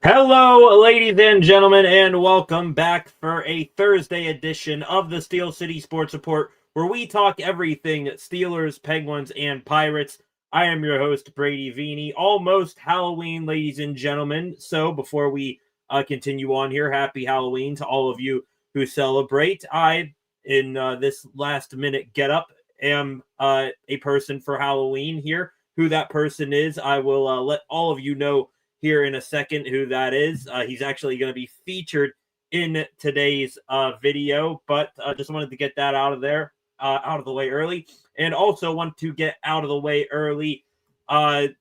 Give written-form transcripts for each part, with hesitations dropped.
Hello, ladies and gentlemen, and welcome back for a Thursday edition of the Steel City Sports Report, where we talk everything Steelers, Penguins, and Pirates. I am your host, Brady Vini. Almost Halloween, ladies and gentlemen. So before we continue on here, happy Halloween to all of you who celebrate. I, in this last minute get up, am a person for Halloween here. Who that person is, I will let all of you know here in a second who that is. He's actually going to be featured in today's video, but just wanted to get that out of the way early, and also want to get out of the way early to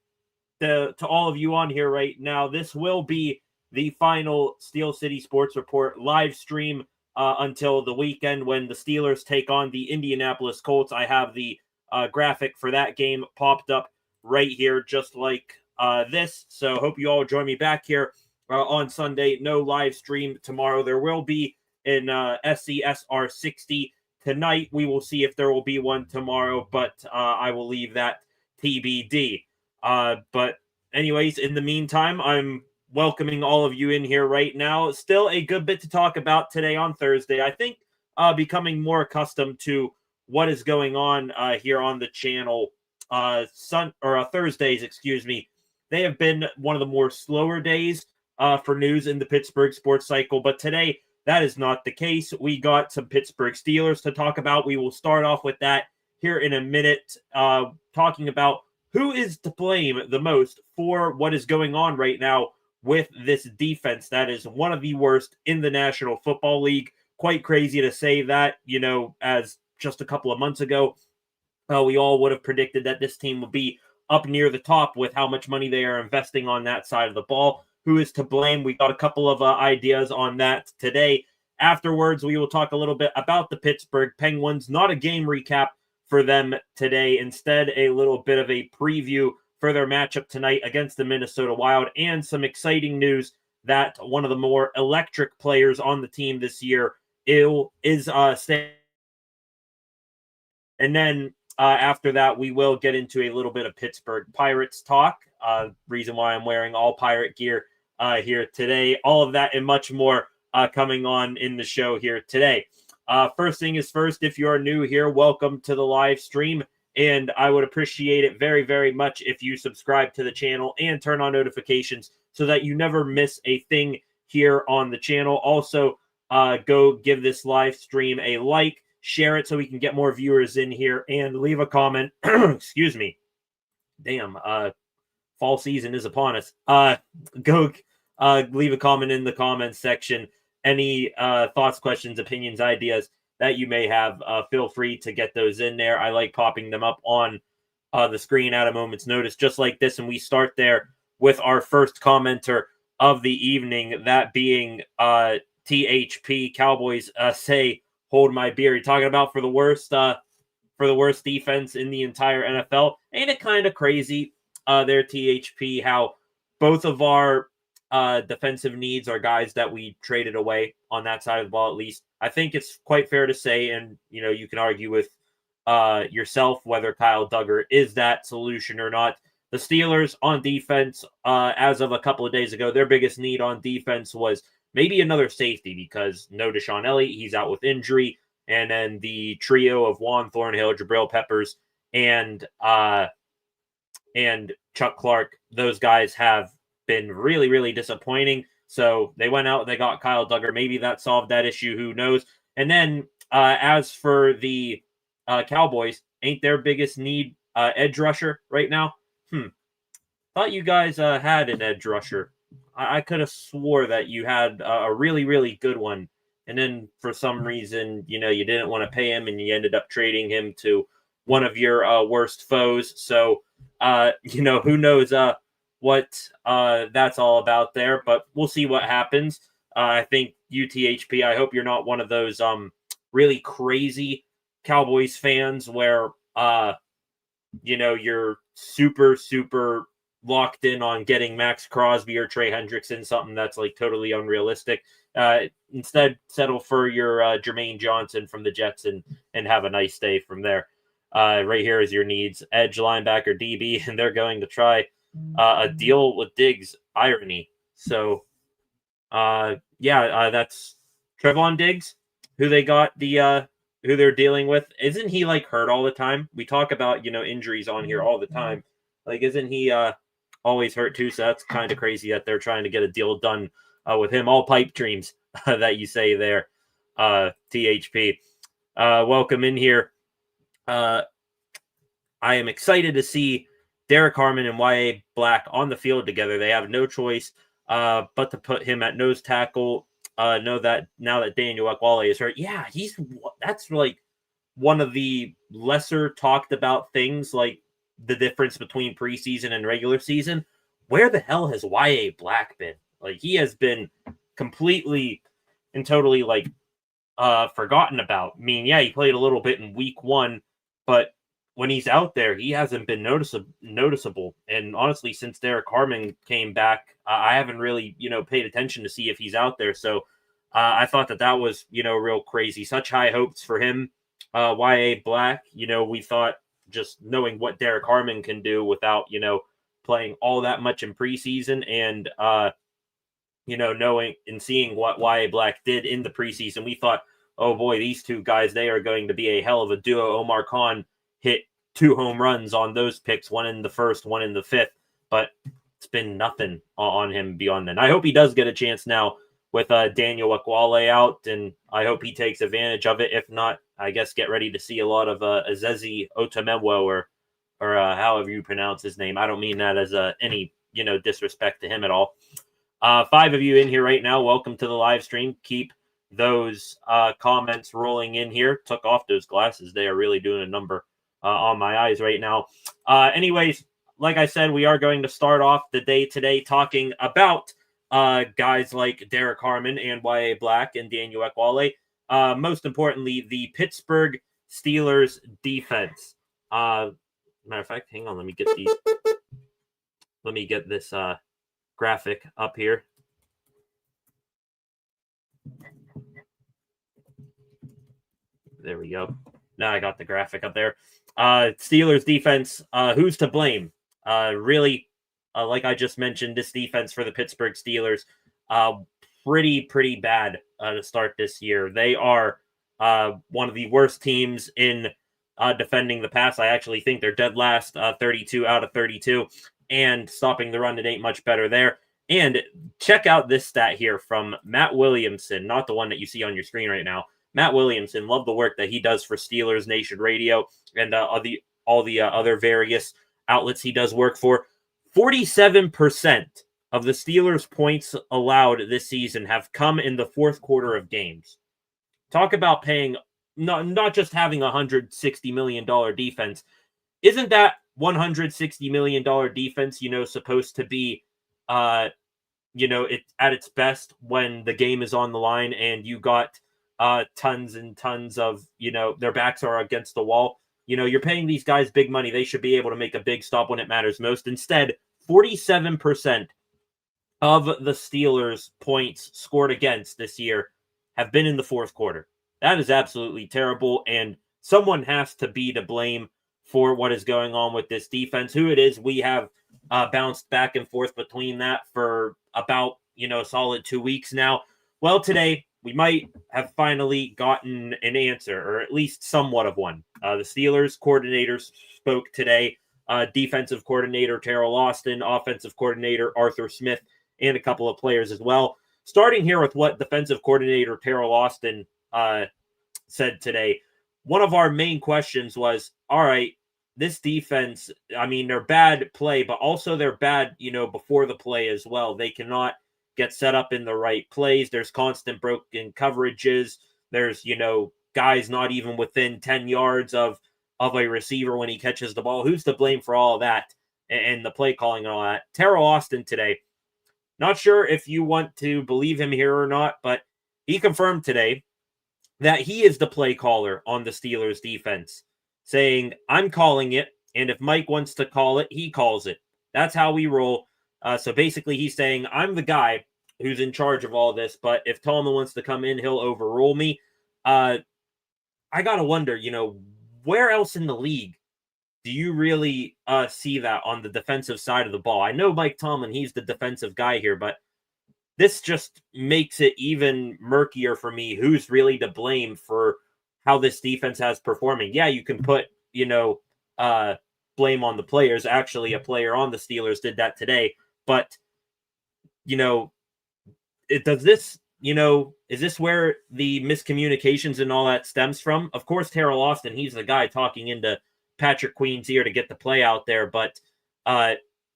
all of you on here right now. This will be the final Steel City Sports Report live stream until the weekend when the Steelers take on the Indianapolis Colts. I have the graphic for that game popped up right here, just like this. So hope you all join me back here on Sunday. No live stream tomorrow. There will be in SCSR 60 tonight. We will see if there will be one tomorrow, but I will leave that TBD. But anyways, in the meantime, I'm welcoming all of you in here right now. Still a good bit to talk about today on Thursday. I think becoming more accustomed to what is going on here on the channel. Thursdays, excuse me. They have been one of the more slower days for news in the Pittsburgh sports cycle, but today that is not the case. We got some Pittsburgh Steelers to talk about. We will start off with that here in a minute, talking about who is to blame the most for what is going on right now with this defense that is one of the worst in the National Football League. Quite crazy to say that, as just a couple of months ago, we all would have predicted that this team would be up near the top with how much money they are investing on that side of the ball. Who is to blame? We got a couple of ideas on that today. Afterwards, we will talk a little bit about the Pittsburgh Penguins. Not a game recap for them today. Instead, a little bit of a preview for their matchup tonight against the Minnesota Wild, and some exciting news that one of the more electric players on the team this year is staying. And then after that, we will get into a little bit of Pittsburgh Pirates talk. Reason why I'm wearing all Pirate gear here today. All of that and much more coming on in the show here today. First thing is first, if you are new here, welcome to the live stream. And I would appreciate it very, very much if you subscribe to the channel and turn on notifications so that you never miss a thing here on the channel. Also, go give this live stream a like. Share it so we can get more viewers in here, and leave a comment. Excuse me. Damn, fall season is upon us. Go leave a comment in the comments section. Any thoughts, questions, opinions, ideas that you may have, feel free to get those in there. I like popping them up on the screen at a moment's notice, just like this. And we start there with our first commenter of the evening, that being THP. Cowboys say, hold my beer. You're talking about for the worst defense in the entire NFL. Ain't it kind of crazy there, THP, how both of our defensive needs are guys that we traded away on that side of the ball, at least. I think it's quite fair to say, and you can argue with yourself whether Kyle Duggar is that solution or not. The Steelers on defense, as of a couple of days ago, their biggest need on defense was maybe another safety, because no Deshaun Elliott, he's out with injury. And then the trio of Juan Thornhill, Jabril Peppers, and Chuck Clark, those guys have been really, really disappointing. So they went out and they got Kyle Duggar. Maybe that solved that issue. Who knows? And then as for the Cowboys, ain't their biggest need edge rusher right now? Thought you guys had an edge rusher. I could have swore that you had a really, really good one. And then for some reason, you didn't want to pay him and you ended up trading him to one of your worst foes. So, who knows what that's all about there. But we'll see what happens. I think UTHP, I hope you're not one of those really crazy Cowboys fans where, you're super, super locked in on getting Max Crosby or Trey Hendrickson, something that's like totally unrealistic. Instead, settle for your Jermaine Johnson from the Jets and have a nice day from there. Right here is your needs: edge, linebacker, DB, and they're going to try a deal with Diggs. Irony. So That's Trevon Diggs, who they got who they're dealing with. Isn't he like hurt all the time? We talk about, injuries on here all the time. Like, isn't he always hurt too? So that's kind of crazy that they're trying to get a deal done with him. All pipe dreams that you say there, THP. Welcome in here. I am excited to see Derek Harmon and YA Black on the field together. They have no choice but to put him at nose tackle. Know that now that Daniel Akwale is hurt, that's like one of the lesser talked about things, like the difference between preseason and regular season. Where the hell has YA Black been? Like, he has been completely and totally like forgotten about. I mean, yeah, he played a little bit in week 1, but when he's out there, he hasn't been noticeable. And honestly, since Derek Harmon came back, I haven't really, paid attention to see if he's out there. So I thought that was, real crazy. Such high hopes for him. YA Black, we thought, just knowing what Derek Harmon can do without, playing all that much in preseason and, knowing and seeing what YA Black did in the preseason, we thought, oh boy, these two guys, they are going to be a hell of a duo. Omar Khan hit 2 home runs on those picks, one in the first, one in the 5th, but it's been nothing on him beyond then. I hope he does get a chance now with Daniel Akwale out, and I hope he takes advantage of it. If not, I guess get ready to see a lot of Azezi Otomewo or however you pronounce his name. I don't mean that as any disrespect to him at all. 5 of you in here right now. Welcome to the live stream. Keep those comments rolling in here. Took off those glasses. They are really doing a number on my eyes right now. Anyways, like I said, we are going to start off the day today talking about guys like Derek Harmon and YA Black and Daniel Akwale. Most importantly, the Pittsburgh Steelers defense. Matter of fact, hang on, let me get this graphic up here. There we go. Now I got the graphic up there. Steelers defense, who's to blame? Really, like I just mentioned, this defense for the Pittsburgh Steelers, pretty bad to start this year. They are one of the worst teams in defending the pass. I actually think they're dead last, 32 out of 32, and stopping the run, it ain't much better there. And check out this stat here from Matt Williamson, not the one that you see on your screen right now. Matt Williamson, love the work that he does for Steelers Nation Radio and all the other various outlets he does work for. 47% of the Steelers' points allowed this season have come in the fourth quarter of games. Talk about paying, not just having a $160 million defense. Isn't that $160 million defense, supposed to be, it at its best when the game is on the line and you got tons and tons of, their backs are against the wall. You're paying these guys big money. They should be able to make a big stop when it matters most. Instead, 47% of the Steelers' points scored against this year have been in the fourth quarter. That is absolutely terrible, and someone has to be to blame for what is going on with this defense. Who it is, we have bounced back and forth between that for about, a solid 2 weeks now. Well, today, we might have finally gotten an answer, or at least somewhat of one. The Steelers coordinators spoke today. Defensive coordinator Teryl Austin, offensive coordinator Arthur Smith, and a couple of players as well. Starting here with what defensive coordinator Teryl Austin said today. One of our main questions was, all right, this defense, I mean, they're bad play, but also they're bad, before the play as well. They cannot get set up in the right plays. There's constant broken coverages. There's, guys not even within 10 yards of a receiver when he catches the ball. Who's to blame for all of that and the play calling and all that? Teryl Austin today, not sure if you want to believe him here or not, but he confirmed today that he is the play caller on the Steelers defense, saying, I'm calling it, and if Mike wants to call it, he calls it. That's how we roll. So basically he's saying, I'm the guy who's in charge of all this, but if Tolman wants to come in, he'll overrule me. I got to wonder, where else in the league do you really see that on the defensive side of the ball? I know Mike Tomlin, he's the defensive guy here, but this just makes it even murkier for me who's really to blame for how this defense has performing. Yeah, you can put, blame on the players. Actually, a player on the Steelers did that today. But, you know, does this, is this where the miscommunications and all that stems from? Of course, Teryl Austin, he's the guy talking into Patrick Queen's ear to get the play out there. But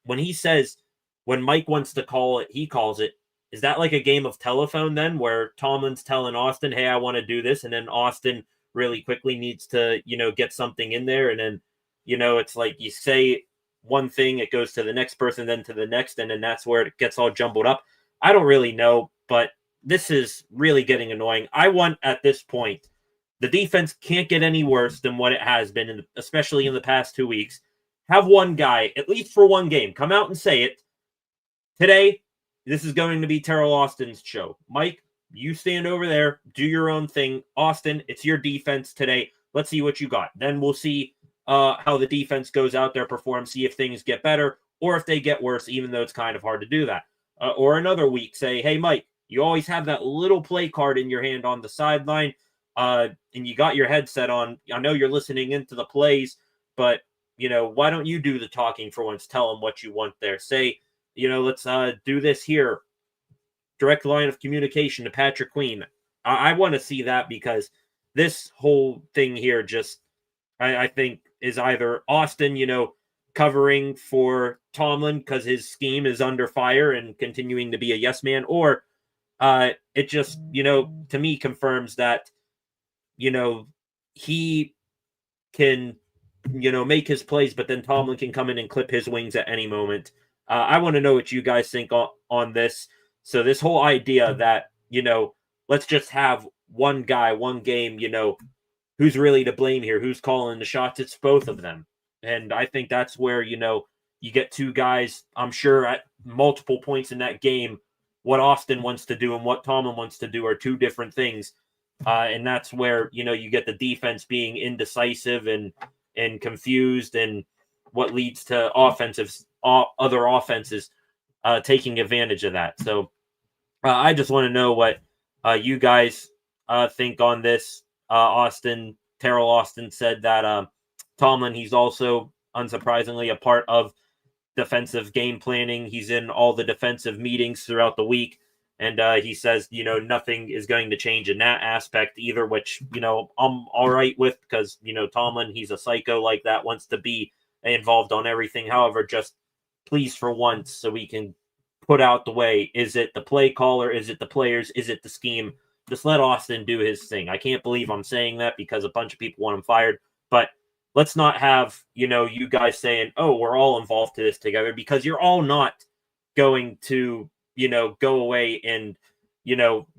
when he says, when Mike wants to call it, he calls it. Is that like a game of telephone then, where Tomlin's telling Austin, hey, I want to do this, and then Austin really quickly needs to, get something in there, and then, it's like you say one thing, it goes to the next person, then to the next, and then that's where it gets all jumbled up. I don't really know, but this is really getting annoying. I want, at this point, the defense can't get any worse than what it has been, especially in the past 2 weeks. Have one guy, at least for one game, come out and say it. Today, this is going to be Teryl Austin's show. Mike, you stand over there, do your own thing. Austin, it's your defense today. Let's see what you got. Then we'll see how the defense goes out there, perform, see if things get better or if they get worse, even though it's kind of hard to do that. Or another week, say, hey, Mike, you always have that little play card in your hand on the sideline, and you got your headset on. I know you're listening into the plays, but, why don't you do the talking for once? Tell them what you want there. Say, let's do this here. Direct line of communication to Patrick Queen. I want to see that, because this whole thing here just, I think, is either Austin, covering for Tomlin because his scheme is under fire and continuing to be a yes man, or it just, to me confirms that, he can, make his plays, but then Tomlin can come in and clip his wings at any moment. I want to know what you guys think on this. So this whole idea that, let's just have one guy, one game, who's really to blame here? Who's calling the shots? It's both of them. And I think that's where, you get two guys, I'm sure at multiple points in that game, what Austin wants to do and what Tomlin wants to do are two different things. And that's where, you get the defense being indecisive and confused, and what leads to other offenses taking advantage of that. So I just want to know what you guys think on this. Teryl Austin said that Tomlin, he's also, unsurprisingly, a part of defensive game planning. He's in all the defensive meetings throughout the week. And he says, nothing is going to change in that aspect either, which, I'm all right with, because, Tomlin, he's a psycho like that, wants to be involved on everything. However, just please, for once, so we can put out the way, is it the play caller? Is it the players? Is it the scheme? Just let Austin do his thing. I can't believe I'm saying that, because a bunch of people want him fired, but let's not have, you guys saying, oh, we're all involved to this together, because you're all not going to, go away and,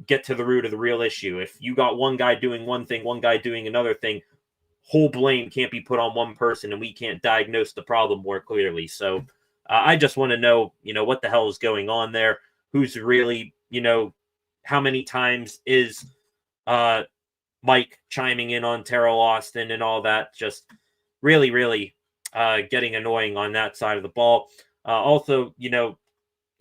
get to the root of the real issue. If you got one guy doing one thing, one guy doing another thing, whole blame can't be put on one person, and we can't diagnose the problem more clearly. So I just want to know, what the hell is going on there? Who's really, how many times is Mike chiming in on Teryl Austin and all that? Just really, really getting annoying on that side of the ball. Also,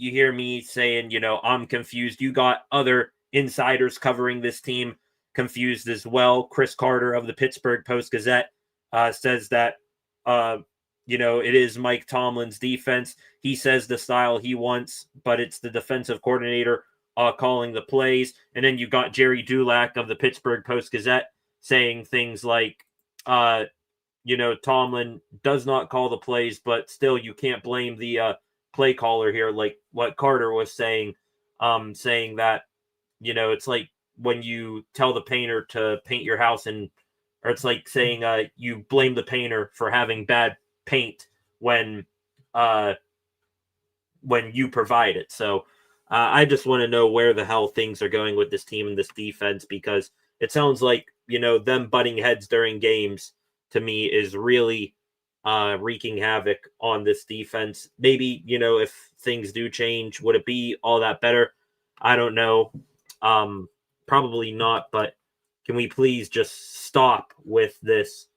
you hear me saying, I'm confused. You got other insiders covering this team confused as well. Chris Carter of the Pittsburgh Post-Gazette says that, it is Mike Tomlin's defense. He says the style he wants, but it's the defensive coordinator calling the plays. And then you got Jerry Dulac of the Pittsburgh Post-Gazette saying things like, Tomlin does not call the plays, but still you can't blame the play caller here, like what Carter was saying, saying that, it's like when you tell the painter to paint your house, or it's like saying you blame the painter for having bad paint when you provide it. So I just want to know where the hell things are going with this team and this defense, because it sounds like, them butting heads during games, to me, is really wreaking havoc on this defense. Maybe, if things do change, would it be all that better? I don't know. Probably not, but can we please just stop with this?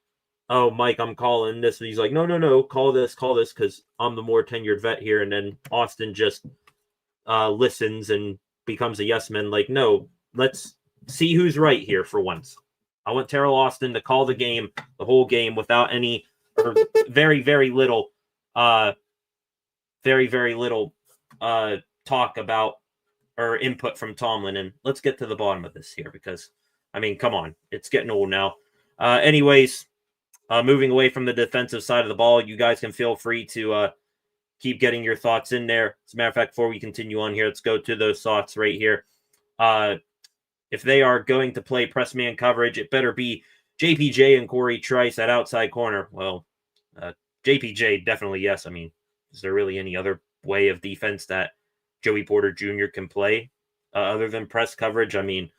Oh, Mike, I'm calling this. And he's like, no, call this, because I'm the more tenured vet here. And then Austin just listens and becomes a yes man. Like, no, let's see who's right here for once. I want Teryl Austin to call the whole game without any or very, very little talk about or input from Tomlin. And let's get to the bottom of this here because, I mean, come on, it's getting old now. Anyways, moving away from the defensive side of the ball, you guys can feel free to keep getting your thoughts in there. As a matter of fact, before we continue on here, let's go to those thoughts right here. If they are going to play press man coverage, it better be JPJ and Corey Trice at outside corner. Well, JPJ, definitely yes. I mean, is there really any other way of defense that Joey Porter Jr. can play other than press coverage? I mean,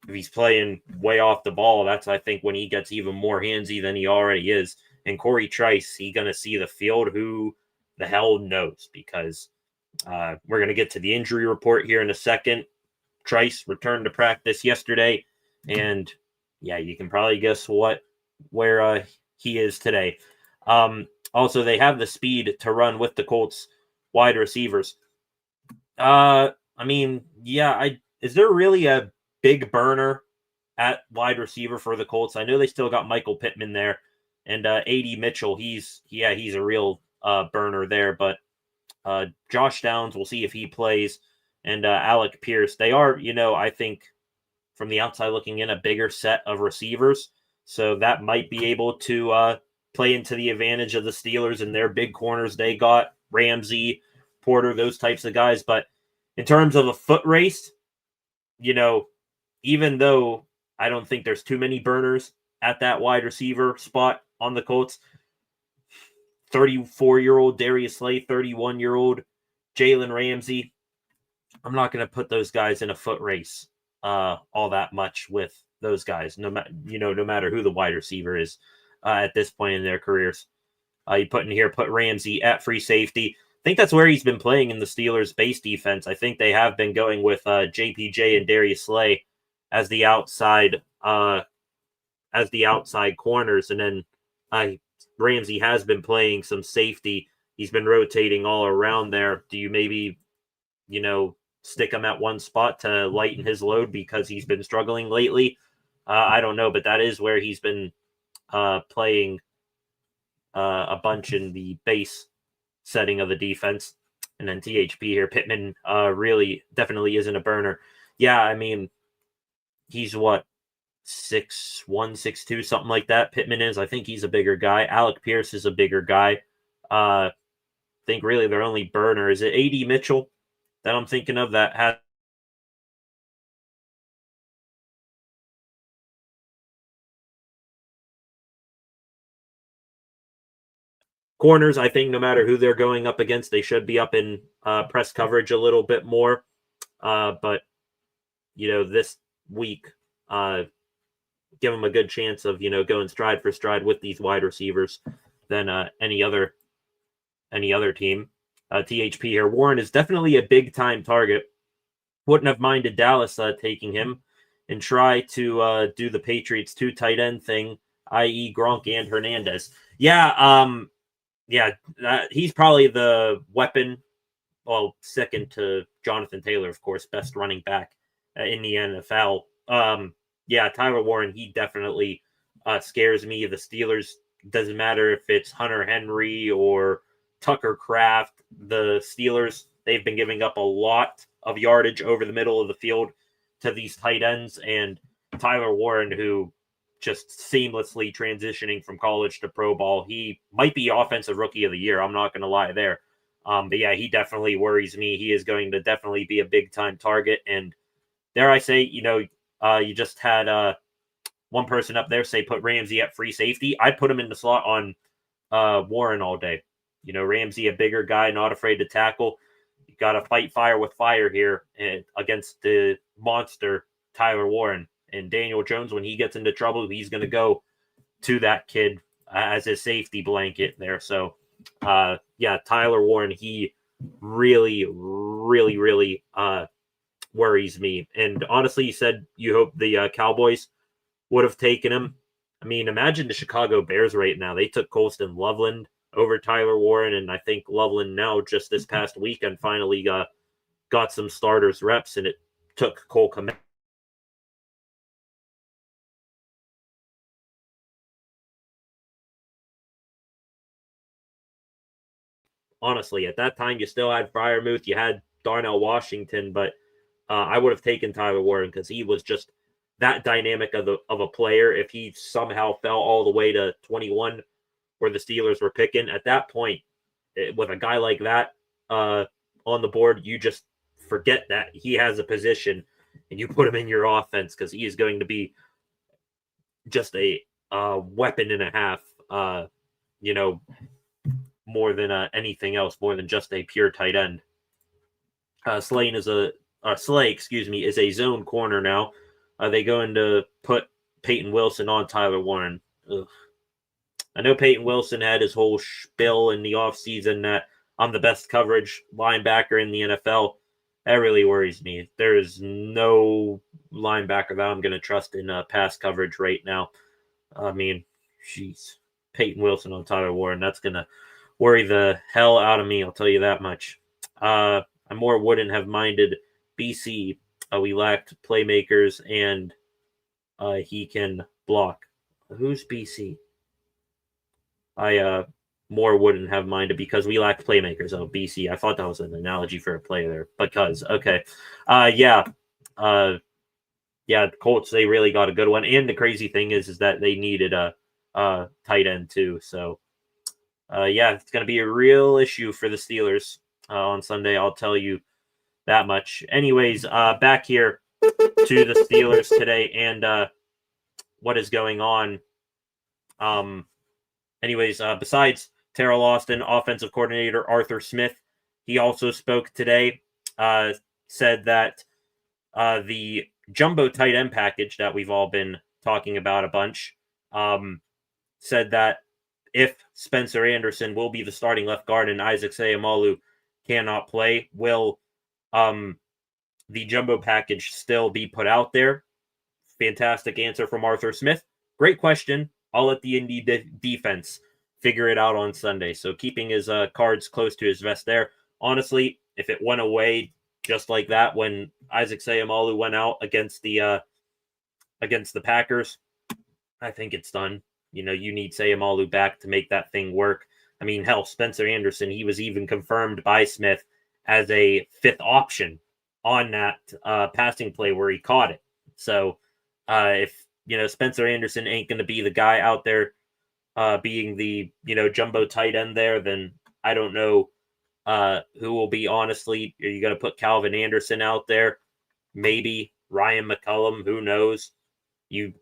if he's playing way off the ball, that's, I think, when he gets even more handsy than he already is. And Corey Trice, he going to see the field? Who the hell knows? Because we're going to get to the injury report here in a second. Trice returned to practice yesterday, and yeah, you can probably guess where he is today. Also, they have the speed to run with the Colts wide receivers. I mean, yeah, is there really a big burner at wide receiver for the Colts? I know they still got Michael Pittman there, and A.D. Mitchell, he's a real burner there, but Josh Downs, we'll see if he plays, and Alec Pierce. They are, I think from the outside looking in, a bigger set of receivers, so that might be able to play into the advantage of the Steelers and their big corners they got, Ramsey, Porter, those types of guys. But in terms of a foot race, even though I don't think there's too many burners at that wide receiver spot on the Colts, 34-year-old Darius Slay, 31-year-old Jalen Ramsey, I'm not going to put those guys in a foot race all that much with those guys, no matter who the wide receiver is at this point in their careers. You put Ramsey at free safety. I think that's where he's been playing in the Steelers' base defense. I think they have been going with JPJ and Darius Slay as the outside corners, and then Ramsey has been playing some safety. He's been rotating all around there. Do you maybe, stick him at one spot to lighten his load because he's been struggling lately? I don't know, but that is where he's been playing a bunch in the base setting of the defense. And then THP here, Pittman really definitely isn't a burner. Yeah, I mean, he's 6'1", 6'2", something like that. Pittman is. I think he's a bigger guy. Alec Pierce is a bigger guy. I think really their only burner is it A.D. Mitchell that I'm thinking of that has corners. I think no matter who they're going up against, they should be up in press coverage a little bit more. But this week, give them a good chance of going stride for stride with these wide receivers than any other team. THP here, Warren is definitely a big time target. Wouldn't have minded Dallas taking him and try to do the Patriots 2 tight end thing, i.e. Gronk and Hernandez. Yeah, he's probably the weapon. Well, second to Jonathan Taylor, of course, best running back in the NFL. Tyler Warren, he definitely scares me. The Steelers, doesn't matter if it's Hunter Henry or Tucker Kraft, the Steelers, they've been giving up a lot of yardage over the middle of the field to these tight ends, and Tyler Warren, who just seamlessly transitioning from college to pro ball, he might be offensive rookie of the year. I'm not going to lie there. But yeah, he definitely worries me. He is going to definitely be a big time target. And dare I say, you just had one person up there say put Ramsey at free safety. I'd put him in the slot on Warren all day. Ramsey, a bigger guy, not afraid to tackle. You got to fight fire with fire here against the monster Tyler Warren. And Daniel Jones, when he gets into trouble, he's going to go to that kid as his safety blanket there. So, Tyler Warren, he really, really, really worries me. And honestly, you said you hope the Cowboys would have taken him. I mean, imagine the Chicago Bears right now. They took Colston Loveland over Tyler Warren, and I think Loveland now just this past weekend finally got some starters reps, and it took Cole Kmet. Honestly, at that time, you still had Freiermuth, you had Darnell Washington, but I would have taken Tyler Warren because he was just that dynamic of a player. If he somehow fell all the way to 21, where the Steelers were picking at that point, with a guy like that on the board, you just forget that he has a position and you put him in your offense because he is going to be just a weapon and a half. More than anything else, more than just a pure tight end. Slay is a zone corner now. They going to put Peyton Wilson on Tyler Warren. Ugh. I know Peyton Wilson had his whole spiel in the offseason that I'm the best coverage linebacker in the NFL. That really worries me. There is no linebacker that I'm going to trust in pass coverage right now. I mean, jeez. Peyton Wilson on Tyler Warren, that's going to worry the hell out of me, I'll tell you that much. I more wouldn't have minded BC. We lacked playmakers, and he can block. Who's BC? I more wouldn't have minded because we lacked playmakers. Oh, BC. I thought that was an analogy for a player there. Because, okay. Colts, they really got a good one. And the crazy thing is that they needed a tight end too. So, it's going to be a real issue for the Steelers on Sunday. I'll tell you that much. Anyways, back here to the Steelers today and what is going on. Besides Teryl Austin, offensive coordinator Arthur Smith, he also spoke today, said that the jumbo tight end package that we've all been talking about a bunch, said that if Spencer Anderson will be the starting left guard and Isaac Seumalo cannot play, will the jumbo package still be put out there? Fantastic answer from Arthur Smith. Great question. I'll let the Indy defense figure it out on Sunday. So keeping his cards close to his vest there. Honestly, if it went away just like that when Isaac Seumalo went out against the Packers, I think it's done. You need Seumalo back to make that thing work. I mean, hell, Spencer Anderson, he was even confirmed by Smith as a fifth option on that passing play where he caught it. So if, Spencer Anderson ain't going to be the guy out there being the, jumbo tight end there, then I don't know who will be, honestly. Are you going to put Calvin Anderson out there? Maybe Ryan McCullum, who knows? You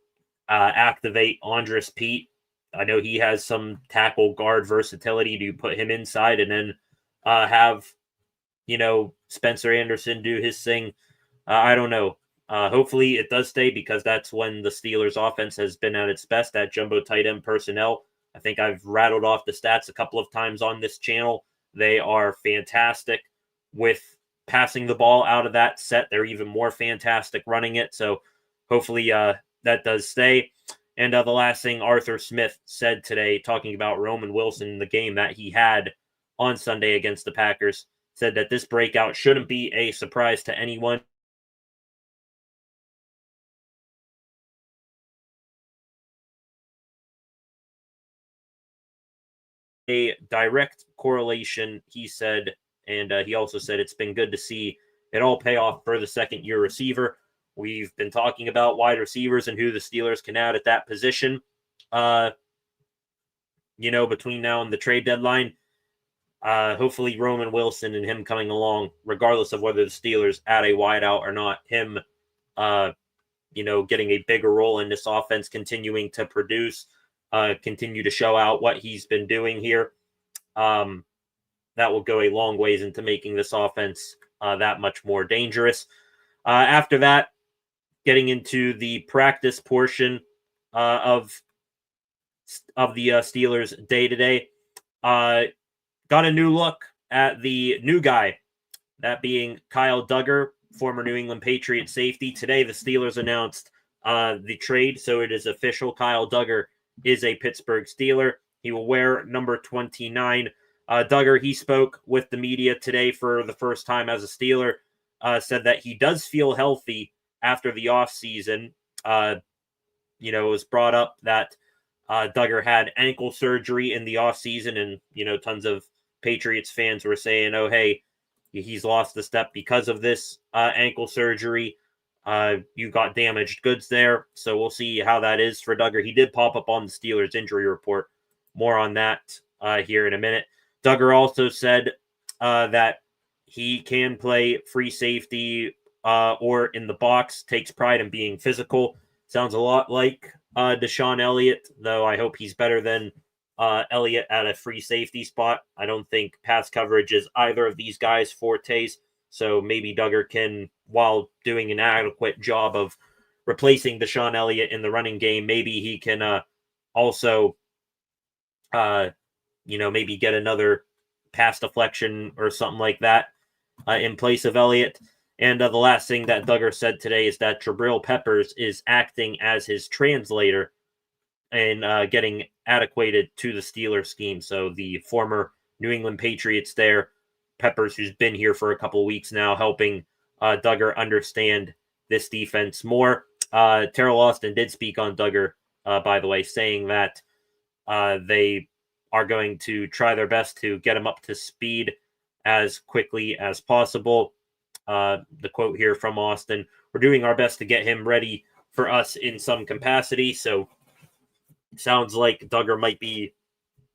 activate Andres Pete. I know he has some tackle guard versatility. Do you put him inside and then have, Spencer Anderson do his thing? I don't know. Hopefully it does stay because that's when the Steelers offense has been at its best, that jumbo tight end personnel. I think I've rattled off the stats a couple of times on this channel. They are fantastic with passing the ball out of that set. They're even more fantastic running it. So hopefully that does stay. And the last thing Arthur Smith said today, talking about Roman Wilson, the game that he had on Sunday against the Packers, said that this breakout shouldn't be a surprise to anyone. A direct correlation, he said, and he also said it's been good to see it all pay off for the second-year receiver. We've been talking about wide receivers and who the Steelers can add at that position. Between now and the trade deadline, hopefully Roman Wilson and him coming along, regardless of whether the Steelers add a wideout or not, him, getting a bigger role in this offense, continuing to produce, continue to show out what he's been doing here. That will go a long ways into making this offense that much more dangerous. After that, getting into the practice portion of the Steelers day-to-day, got a new look at the new guy, that being Kyle Dugger, former New England Patriot safety. Today, the Steelers announced the trade, so it is official. Kyle Dugger is a Pittsburgh Steeler. He will wear number 29. Dugger, he spoke with the media today for the first time as a Steeler. said that he does feel healthy after the offseason. It was brought up that Duggar had ankle surgery in the offseason, and, tons of Patriots fans were saying, oh, hey, he's lost a step because of this ankle surgery. You got damaged goods there, so we'll see how that is for Duggar. He did pop up on the Steelers injury report. More on that here in a minute. Duggar also said that he can play free safety or in the box, takes pride in being physical. Sounds a lot like Deshaun Elliott, though I hope he's better than Elliott at a free safety spot. I don't think pass coverage is either of these guys' fortes, so maybe Duggar can, while doing an adequate job of replacing Deshaun Elliott in the running game, maybe he can also, maybe get another pass deflection or something like that in place of Elliott. And the last thing that Duggar said today is that Jabril Peppers is acting as his translator and getting adequated to the Steelers scheme. So the former New England Patriots there, Peppers, who's been here for a couple of weeks now, helping Duggar understand this defense more. Teryl Austin did speak on Duggar, by the way, saying that they are going to try their best to get him up to speed as quickly as possible. The quote here from Austin, we're doing our best to get him ready for us in some capacity. So sounds like Duggar might be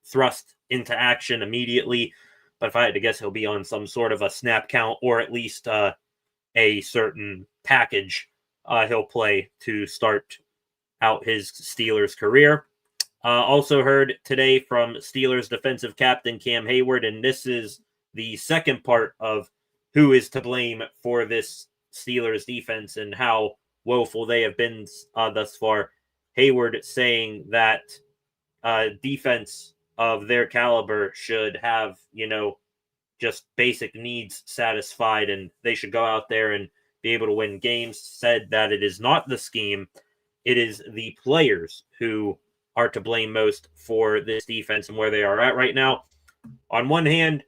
thrust into action immediately. But if I had to guess, he'll be on some sort of a snap count or at least a certain package he'll play to start out his Steelers career. Also heard today from Steelers defensive captain Cam Hayward, and this is the second part of who is to blame for this Steelers defense and how woeful they have been thus far. Hayward saying that defense of their caliber should have, just basic needs satisfied, and they should go out there and be able to win games. Said that it is not the scheme, it is the players who are to blame most for this defense and where they are at right now. On one hand,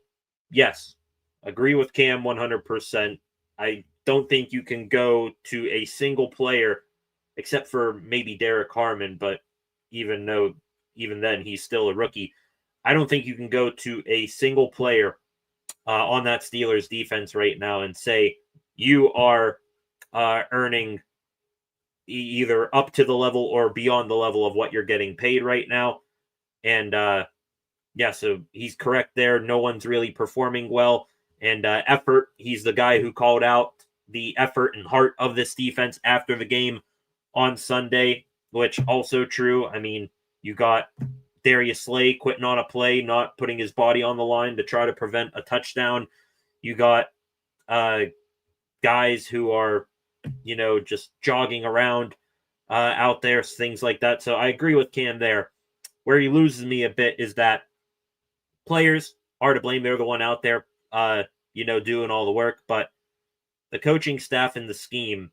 yes, agree with Cam 100%. I don't think you can go to a single player, except for maybe Derek Harmon, but even then he's still a rookie. I don't think you can go to a single player on that Steelers defense right now and say you are earning either up to the level or beyond the level of what you're getting paid right now. And so he's correct there. No one's really performing well. And effort, he's the guy who called out the effort and heart of this defense after the game on Sunday, which also true. I mean, you got Darius Slay quitting on a play, not putting his body on the line to try to prevent a touchdown. You got guys who are, just jogging around out there, things like that. So I agree with Cam there. Where he loses me a bit is that players are to blame. They're the one out there, doing all the work. But the coaching staff and the scheme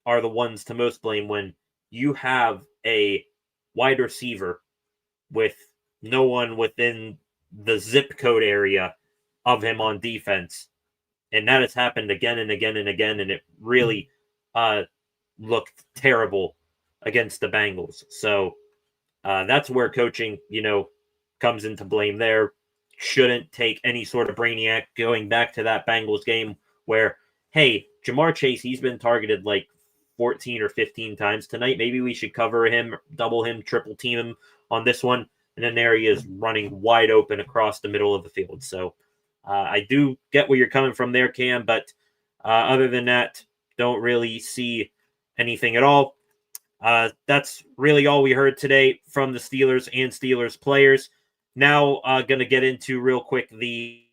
are the ones to most blame when you have a wide receiver with no one within the zip code area of him on defense. And that has happened again and again and again, and it really looked terrible against the Bengals. So that's where coaching, comes into blame there. Shouldn't take any sort of brainiac going back to that Bengals game where, hey, Jamar Chase, he's been targeted like 14 or 15 times tonight. Maybe we should cover him, double him, triple team him on this one. And then there he is running wide open across the middle of the field. So I do get where you're coming from there, Cam, but other than that, don't really see anything at all. That's really all we heard today from the Steelers and Steelers players. Now, going to get into real quick the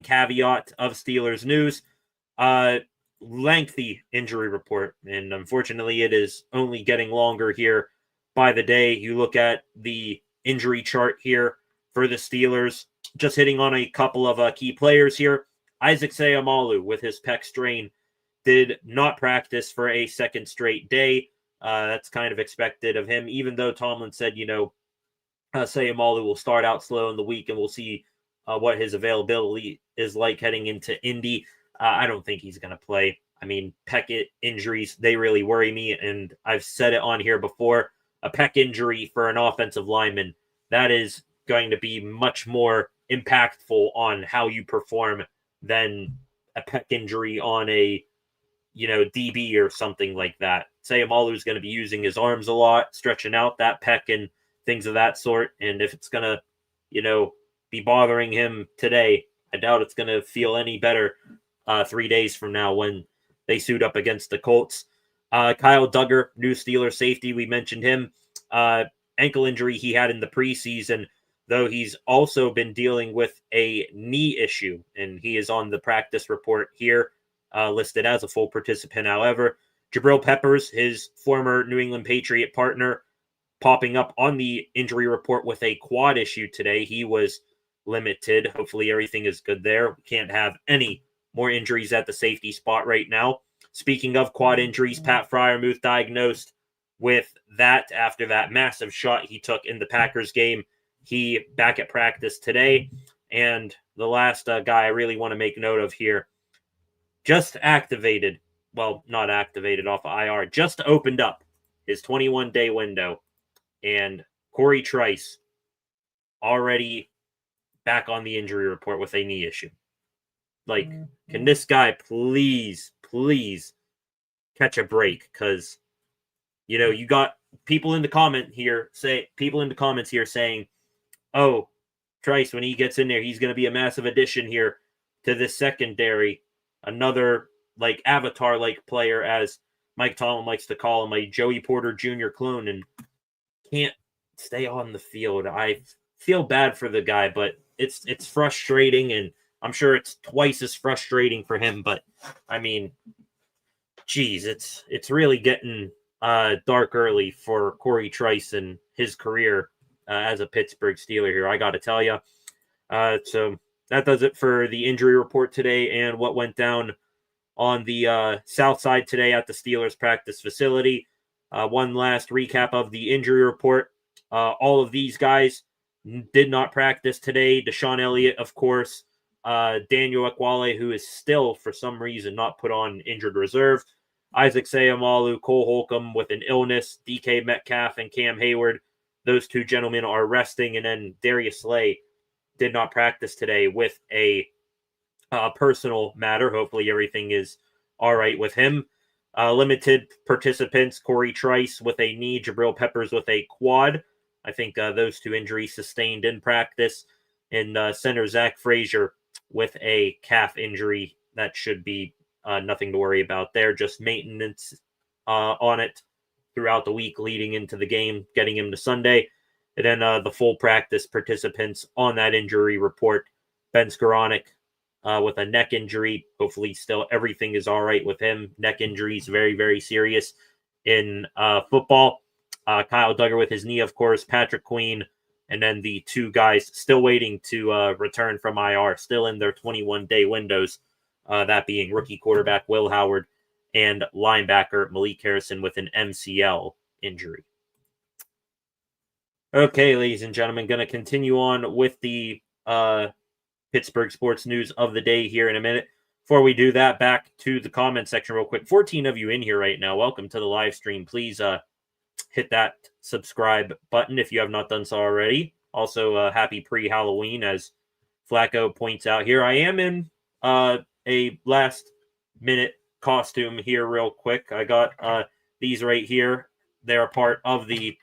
caveat of Steelers news. Lengthy injury report, and unfortunately it is only getting longer here by the day. You look at the injury chart here for the Steelers, just hitting on a couple of key players here. Isaac Seumalo with his pec strain did not practice for a second straight day. That's kind of expected of him, even though Tomlin said, Sayamalu will start out slow in the week, and we'll see what his availability is like heading into Indy. I don't think he's going to play. I mean, pec injuries, they really worry me, and I've said it on here before. A pec injury for an offensive lineman, that is going to be much more impactful on how you perform than a pec injury on a DB or something like that. Sayamalu is going to be using his arms a lot, stretching out that pec and things of that sort. And if it's going to, be bothering him today, I doubt it's going to feel any better 3 days from now when they suit up against the Colts. Kyle Duggar, new Steelers safety, we mentioned him. Ankle injury he had in the preseason, though he's also been dealing with a knee issue, and he is on the practice report here, listed as a full participant. However, Jabril Peppers, his former New England Patriot partner, popping up on the injury report with a quad issue today. He was limited. Hopefully everything is good there. We can't have any more injuries at the safety spot right now. Speaking of quad injuries, Pat Freiermuth diagnosed with that after that massive shot he took in the Packers game. He back at practice today. And the last guy I really want to make note of here, just activated, well, not activated off of IR, just opened up his 21-day window. And Corey Trice already back on the injury report with a knee issue. Like, can this guy please catch a break? Because, you got people in the comments here saying, oh, Trice, when he gets in there, he's going to be a massive addition here to this secondary. Another, avatar-like player, as Mike Tomlin likes to call him, a Joey Porter Jr. clone, and can't stay on the field. I feel bad for the guy, but it's frustrating, and I'm sure it's twice as frustrating for him. But I mean, geez, it's really getting dark early for Corey Trice and his career as a Pittsburgh Steeler here, I got to tell you. So that does it for the injury report today and what went down on the south side today at the Steelers practice facility. One last recap of the injury report. All of these guys did not practice today. Deshaun Elliott, of course. Daniel Ekwale, who is still, for some reason, not put on injured reserve. Isaac Sayamalu, Cole Holcomb with an illness. DK Metcalf and Cam Hayward. Those two gentlemen are resting. And then Darius Slay did not practice today with a personal matter. Hopefully everything is all right with him. Limited participants, Corey Trice with a knee, Jabril Peppers with a quad. I think those two injuries sustained in practice. And center Zach Frazier with a calf injury. That should be nothing to worry about there. Just maintenance on it throughout the week leading into the game, getting him to Sunday. And then the full practice participants on that injury report, Ben Skoranek with a neck injury. Hopefully still everything is all right with him. Neck injuries, very, very serious in football. Kyle Duggar with his knee, of course, Patrick Queen, and then the two guys still waiting to return from IR, still in their 21-day windows, that being rookie quarterback Will Howard and linebacker Malik Harrison with an MCL injury. Okay, ladies and gentlemen, going to continue on with the Pittsburgh sports news of the day here in a minute. Before we do that, back to the comment section real quick. 14 of you in here right now. Welcome to the live stream. Please hit that subscribe button if you have not done so already. Also, happy pre-Halloween, as Flacco points out here. I am in a last-minute costume here real quick. I got these right here. They're a part of the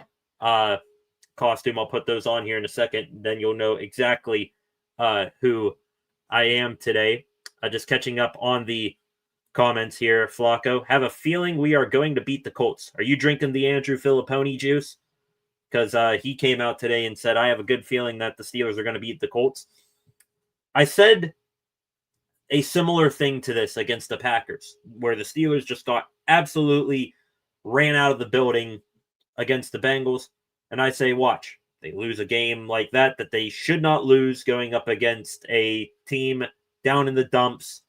costume. I'll put those on here in a second. Then you'll know exactly who I am today. Just catching up on the comments here, Flacco. Have a feeling we are going to beat the Colts. Are you drinking the Andrew Filipponi juice? Because he came out today and said, I have a good feeling that the Steelers are going to beat the Colts. I said a similar thing to this against the Packers, where the Steelers just got absolutely ran out of the building against the Bengals. And I say, watch, they lose a game like that they should not lose, going up against a team down in the dumps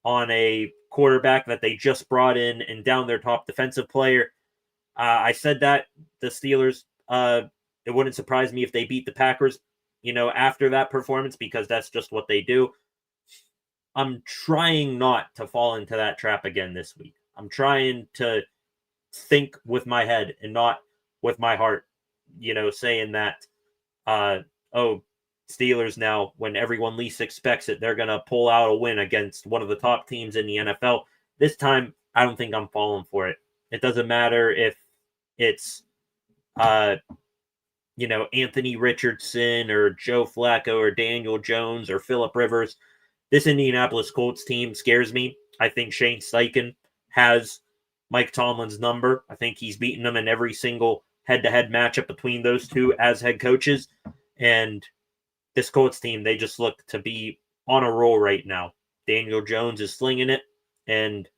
on a quarterback that they just brought in and down their top defensive player. I said that the Steelers it wouldn't surprise me if they beat the Packers, after that performance, because that's just what they do. I'm trying not to fall into that trap again this week. I'm trying to think with my head and not with my heart, saying that, Steelers now, when everyone least expects it, they're going to pull out a win against one of the top teams in the NFL. This time, I don't think I'm falling for it. It doesn't matter if it's, Anthony Richardson or Joe Flacco or Daniel Jones or Phillip Rivers. This Indianapolis Colts team scares me. I think Shane Steichen has Mike Tomlin's number. I think he's beaten them in every single head-to-head matchup between those two as head coaches. And this Colts team, they just look to be on a roll right now. Daniel Jones is slinging it. And,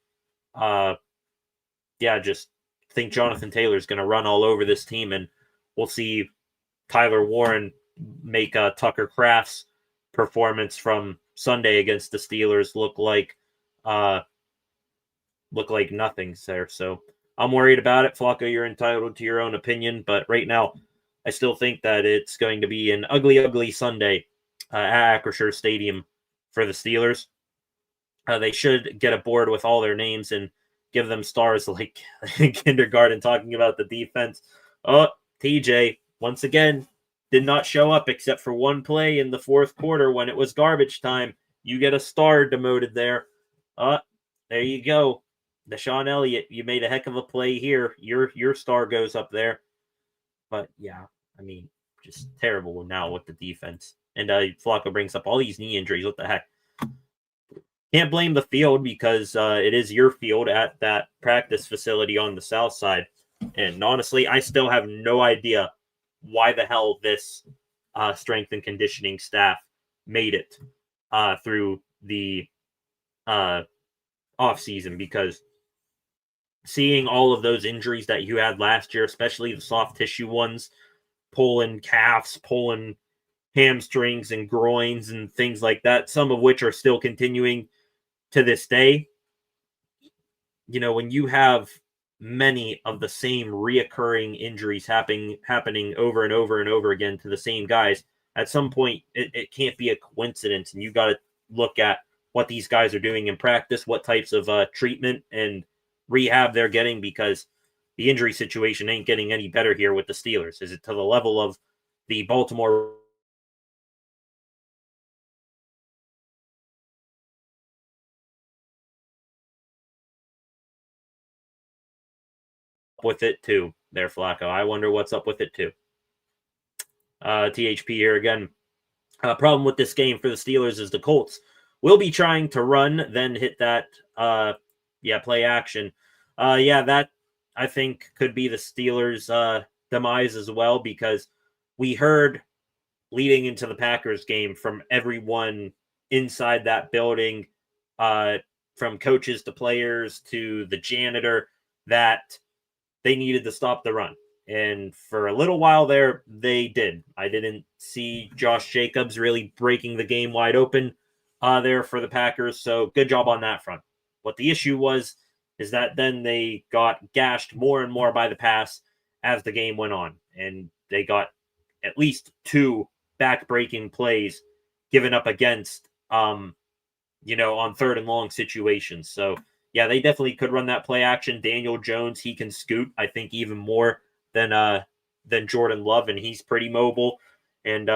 just think Jonathan Taylor's going to run all over this team. And we'll see Tyler Warren make Tucker Kraft's performance from Sunday against the Steelers look like nothing there. So I'm worried about it. Flacco, you're entitled to your own opinion, but right now I still think that it's going to be an ugly, ugly Sunday at Acrisure Stadium for the Steelers. They should get a board with all their names and give them stars like kindergarten talking about the defense. Oh, TJ, once again, did not show up except for one play in the fourth quarter when it was garbage time. You get a star demoted there. There you go. Deshaun Elliott, you made a heck of a play here. Your star goes up there. But yeah, I mean, just terrible now with the defense. And Flacco brings up all these knee injuries. What the heck? Can't blame the field because it is your field at that practice facility on the south side. And honestly, I still have no idea why the hell this strength and conditioning staff made it through the offseason, because seeing all of those injuries that you had last year, especially the soft tissue ones, pulling calves, pulling hamstrings and groins and things like that, some of which are still continuing to this day. When you have many of the same reoccurring injuries happening over and over and over again to the same guys, at some point it can't be a coincidence, and you got to look at what these guys are doing in practice, what types of treatment and rehab they're getting, because the injury situation ain't getting any better here with the Steelers. Is it to the level of the Baltimore with it too there, Flacco? I wonder what's up with it too. THP here again. Problem with this game for the Steelers is the Colts will be trying to run, then hit that play action. That I think could be the Steelers' demise as well, because we heard leading into the Packers game from everyone inside that building, from coaches to players to the janitor, that they needed to stop the run. And for a little while there, they did. I didn't see Josh Jacobs really breaking the game wide open there for the Packers. So good job on that front. What the issue was is that then they got gashed more and more by the pass as the game went on. And they got at least 2 back-breaking plays given up against, on 3rd and long situations. So, yeah, they definitely could run that play action. Daniel Jones, he can scoot, I think, even more than Jordan Love, and he's pretty mobile. And,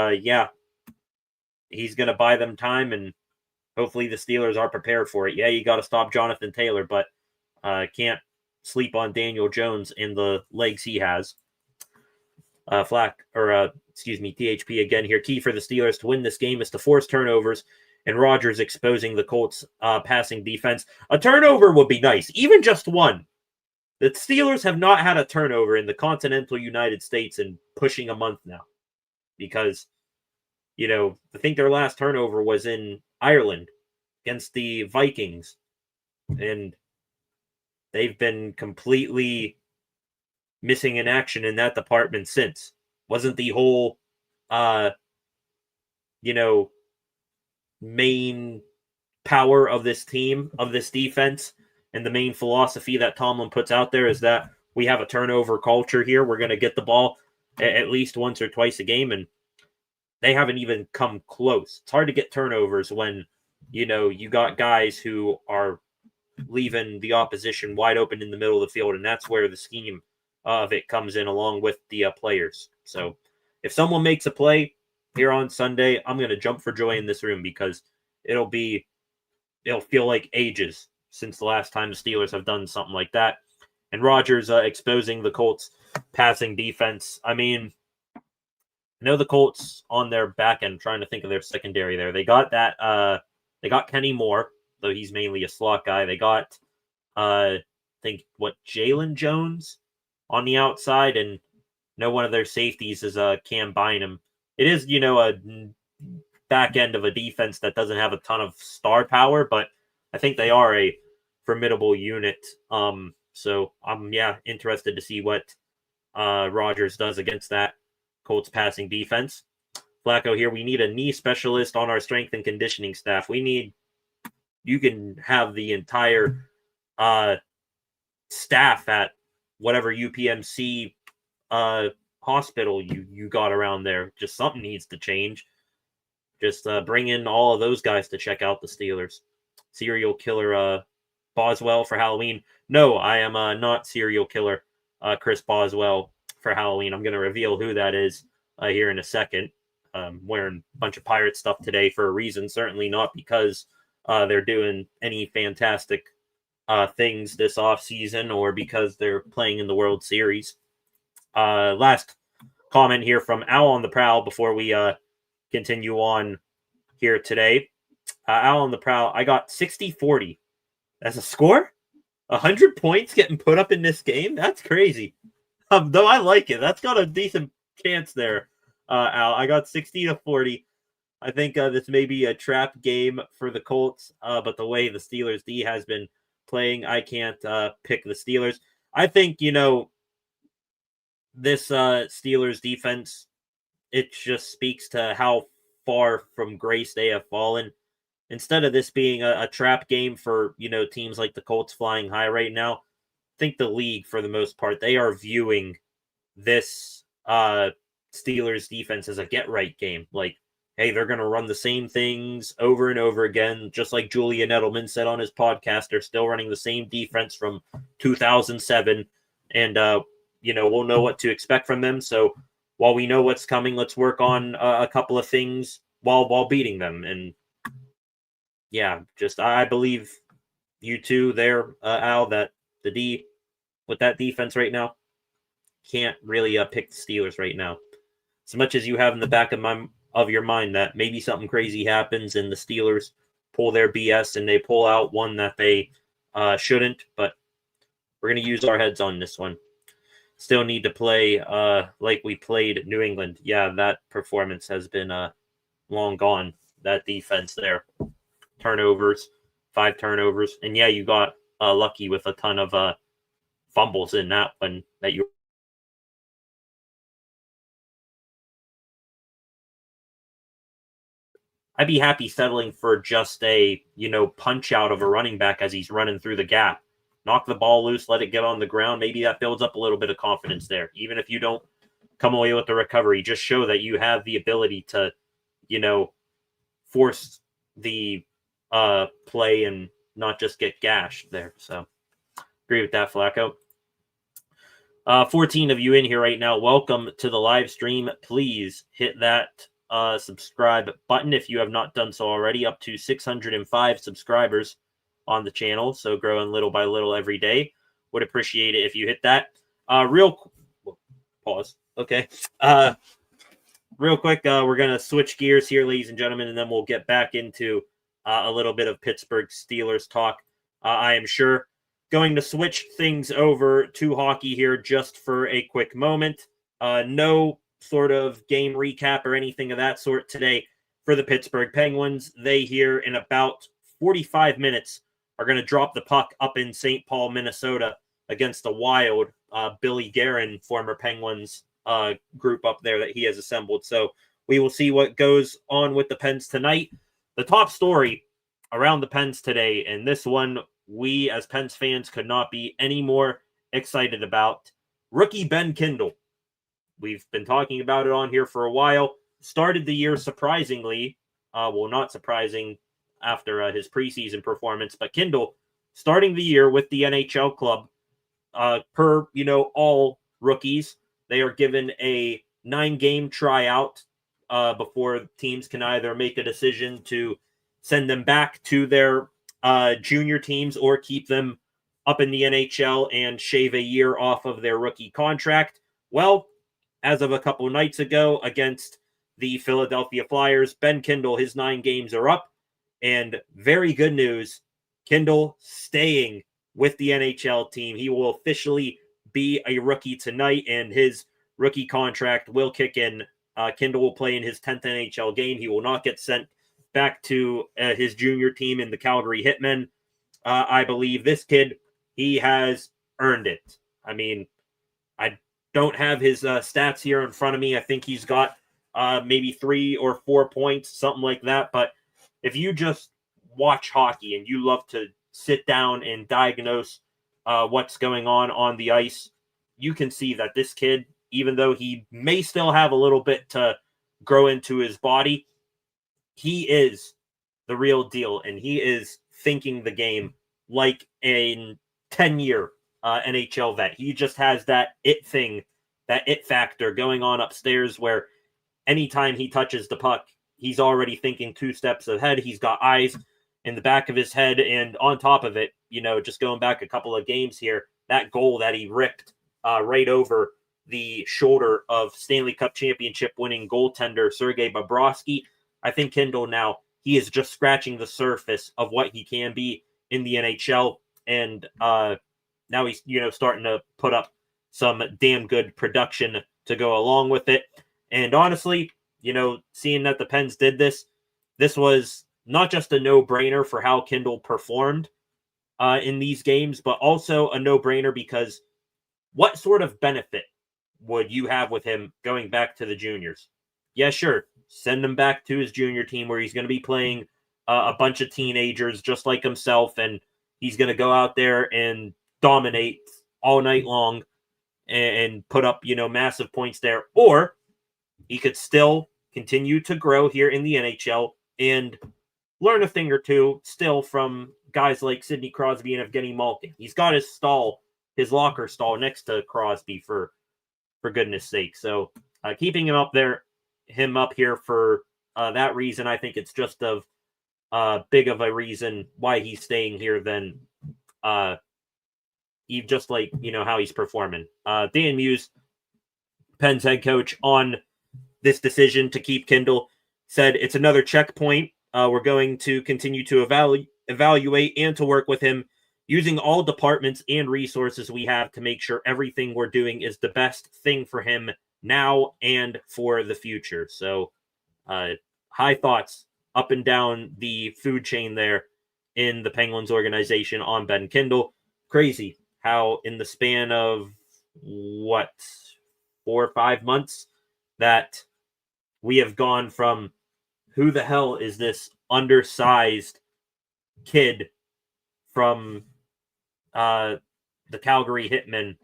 he's going to buy them time, and hopefully the Steelers are prepared for it. Yeah, you got to stop Jonathan Taylor, but can't sleep on Daniel Jones and the legs he has. THP again here. Key for the Steelers to win this game is to force turnovers, and Rodgers exposing the Colts' passing defense. A turnover would be nice, even just one. The Steelers have not had a turnover in the continental United States in pushing a month now, because, I think their last turnover was in Ireland against the Vikings, and they've been completely missing in action in that department since. Wasn't the whole, main power of this team, of this defense, and the main philosophy that Tomlin puts out there is that we have a turnover culture here. We're going to get the ball at least once or twice a game, and they haven't even come close. It's hard to get turnovers when, you got guys who are leaving the opposition wide open in the middle of the field, and that's where the scheme of it comes in along with the players. So if someone makes a play here on Sunday, I'm going to jump for joy in this room because it'll feel like ages since the last time the Steelers have done something like that. And Rodgers exposing the Colts passing defense. I mean, I know the Colts on their back end, trying to think of their secondary there. They got they got Kenny Moore, though he's mainly a slot guy. They got, Jalen Jones on the outside, and one of their safeties is Cam Bynum. It is, a back end of a defense that doesn't have a ton of star power, but I think they are a formidable unit. So I'm interested to see what Rodgers does against that Colts passing defense. Flacco here, we need a knee specialist on our strength and conditioning staff. You can have the entire staff at whatever UPMC hospital you got around there. Just something needs to change. Just bring in all of those guys to check out the Steelers. Serial killer Boswell for Halloween. No, I am not serial killer Chris Boswell for Halloween. I'm going to reveal who that is here in a second. Wearing a bunch of pirate stuff today for a reason. Certainly not because they're doing any fantastic things this offseason or because they're playing in the World Series. Last comment here from Al on the Prowl before we continue on here today. Al on the Prowl, I got 60-40 as a score. 100 points getting put up in this game. That's crazy. Though I like it. That's got a decent chance there, Al. I got 60-40. I think this may be a trap game for the Colts, but the way the Steelers D has been playing, I can't pick the Steelers. I think, this Steelers defense, it just speaks to how far from grace they have fallen. Instead of this being a trap game for, teams like the Colts flying high right now, I think the league, for the most part, they are viewing this Steelers defense as a get-right game. Like, hey, they're going to run the same things over and over again, just like Julian Edelman said on his podcast. They're still running the same defense from 2007, and, we'll know what to expect from them. So while we know what's coming, let's work on a couple of things while beating them. And, I believe you two there, Al, that the D with that defense right now can't really pick the Steelers right now. As much as you have in the back of your mind that maybe something crazy happens and the Steelers pull their BS and they pull out one that they shouldn't, but we're going to use our heads on this one. Still need to play like we played New England. Yeah, that performance has been long gone. That defense there. Turnovers, 5 turnovers. And you got lucky with a ton of fumbles in that one that you. I'd be happy settling for just a, punch out of a running back as he's running through the gap. Knock the ball loose, let it get on the ground. Maybe that builds up a little bit of confidence there. Even if you don't come away with the recovery, just show that you have the ability to, force the play and not just get gashed there. So agree with that, Flacco. 14 of you in here right now. Welcome to the live stream. Please hit that subscribe button if you have not done so already. Up to 605 subscribers on the channel, so growing little by little every day. Would appreciate it if you hit that. Pause. Okay. Real quick, we're gonna switch gears here, ladies and gentlemen, and then we'll get back into a little bit of Pittsburgh Steelers talk. I am sure going to switch things over to hockey here just for a quick moment. No sort of game recap or anything of that sort today for the Pittsburgh Penguins. They here in about 45 minutes are going to drop the puck up in St. Paul, Minnesota against the Wild. Billy Guerin, former Penguins group up there that he has assembled. So we will see what goes on with the Pens tonight. The top story around the Pens today, and this one we as Pens fans could not be any more excited about. Rookie Ben Kindel we've been talking about it on here for a while. Started the year surprisingly, not surprising after his preseason performance, but Kindel starting the year with the NHL club, per, all rookies, they are given a 9-game tryout before teams can either make a decision to send them back to their junior teams or keep them up in the NHL and shave a year off of their rookie contract. Well, as of a couple nights ago against the Philadelphia Flyers, Ben Kindel, his 9 games are up. And very good news, Kindel staying with the NHL team. He will officially be a rookie tonight, and his rookie contract will kick in. Kindel will play in his 10th NHL game. He will not get sent back to his junior team in the Calgary Hitmen. I believe this kid, he has earned it. I mean, I don't have his stats here in front of me. I think he's got maybe 3 or 4 points, something like that. But if you just watch hockey and you love to sit down and diagnose what's going on the ice, you can see that this kid, even though he may still have a little bit to grow into his body, he is the real deal, and he is thinking the game like a 10-year NHL vet. He just has that it thing, that it factor going on upstairs where anytime he touches the puck, he's already thinking 2 steps ahead. He's got eyes in the back of his head, and on top of it, just going back a couple of games here, that goal that he ripped right over the shoulder of Stanley Cup championship winning goaltender Sergei Bobrovsky. I think Kindel now, he is just scratching the surface of what he can be in the NHL, and now he's starting to put up some damn good production to go along with it. And honestly, seeing that the Pens did this was not just a no-brainer for how Kindel performed in these games, but also a no-brainer because what sort of benefit would you have with him going back to the juniors? Yeah, sure. Send him back to his junior team where he's going to be playing a bunch of teenagers just like himself, and he's going to go out there and dominate all night long and put up, massive points there. Or he could still continue to grow here in the NHL and learn a thing or two still from guys like Sidney Crosby and Evgeny Malkin. He's got his locker stall next to Crosby for goodness sake. So keeping him up here for that reason, I think it's just of big of a reason why he's staying here than just like, how he's performing. Dan Muse, Penn's head coach, on this decision to keep Kindel, said it's another checkpoint. We're going to continue to evaluate and to work with him using all departments and resources we have to make sure everything we're doing is the best thing for him now and for the future. So high thoughts up and down the food chain there in the Penguins organization on Ben Kindel. Crazy how in the span of 4 or 5 months that we have gone from who the hell is this undersized kid from the Calgary Hitmen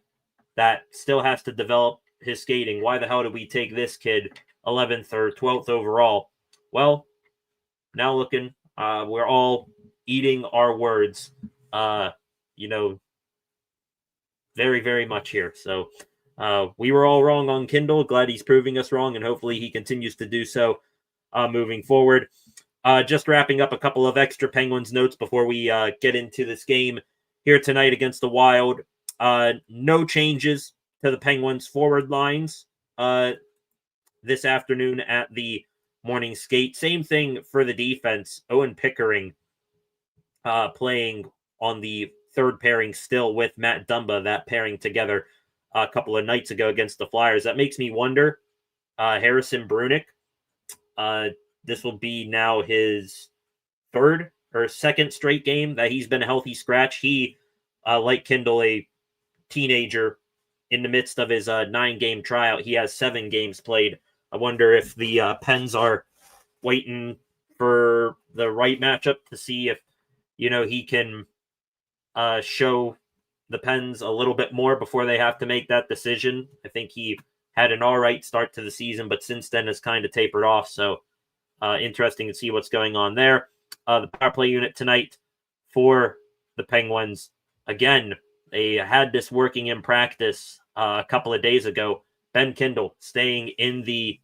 that still has to develop his skating. Why the hell did we take this kid 11th or 12th overall? Well, now looking, we're all eating our words, very, very much here. So we were all wrong on Kindel. Glad he's proving us wrong, and hopefully he continues to do so moving forward. Just wrapping up a couple of extra Penguins notes before we get into this game here tonight against the Wild. No changes to the Penguins forward lines this afternoon at the morning skate. Same thing for the defense. Owen Pickering playing on the third pairing still with Matt Dumba, that pairing together a couple of nights ago against the Flyers. That makes me wonder, Harrison Brunick, this will be now his third or second straight game that he's been a healthy scratch. He, like Kindel, a teenager in the midst of his 9-game tryout. He has 7 games played. I wonder if the Pens are waiting for the right matchup to see if, he can show the Pens a little bit more before they have to make that decision. I think he had an all right start to the season, but since then has kind of tapered off. So interesting to see what's going on there. The power play unit tonight for the Penguins. Again, they had this working in practice a couple of days ago. Ben Kindel staying in the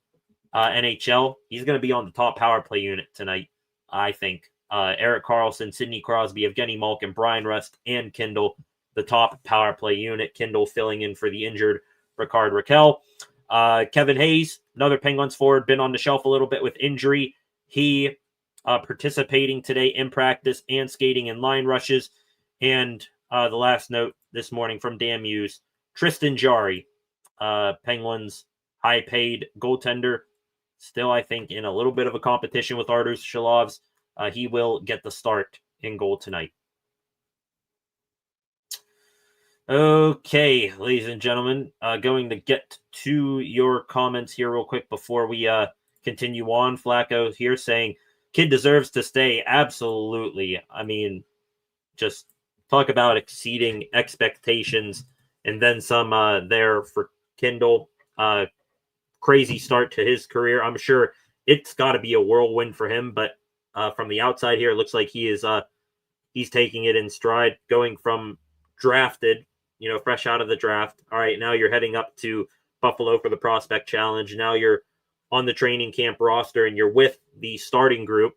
NHL. He's going to be on the top power play unit tonight, I think. Erik Karlsson, Sidney Crosby, Evgeny Malkin, Brian Rust, and Kindel, the top power play unit. Kindel filling in for the injured Rickard Rakell. Kevin Hayes, another Penguins forward, been on the shelf a little bit with injury. He participating today in practice and skating in line rushes. And the last note this morning from Dan Muse, Tristan Jarry, Penguins high-paid goaltender, still, I think, in a little bit of a competition with Arturs Shalovs. He will get the start in goal tonight. Okay, ladies and gentlemen, going to get to your comments here real quick before we continue on. Flacco here saying, kid deserves to stay. Absolutely. I mean, just talk about exceeding expectations and then some there for Kindel. Crazy start to his career. I'm sure it's got to be a whirlwind for him, but from the outside here, it looks like he's taking it in stride, going from drafted, fresh out of the draft. All right, now you're heading up to Buffalo for the Prospect Challenge. Now you're on the training camp roster and you're with the starting group.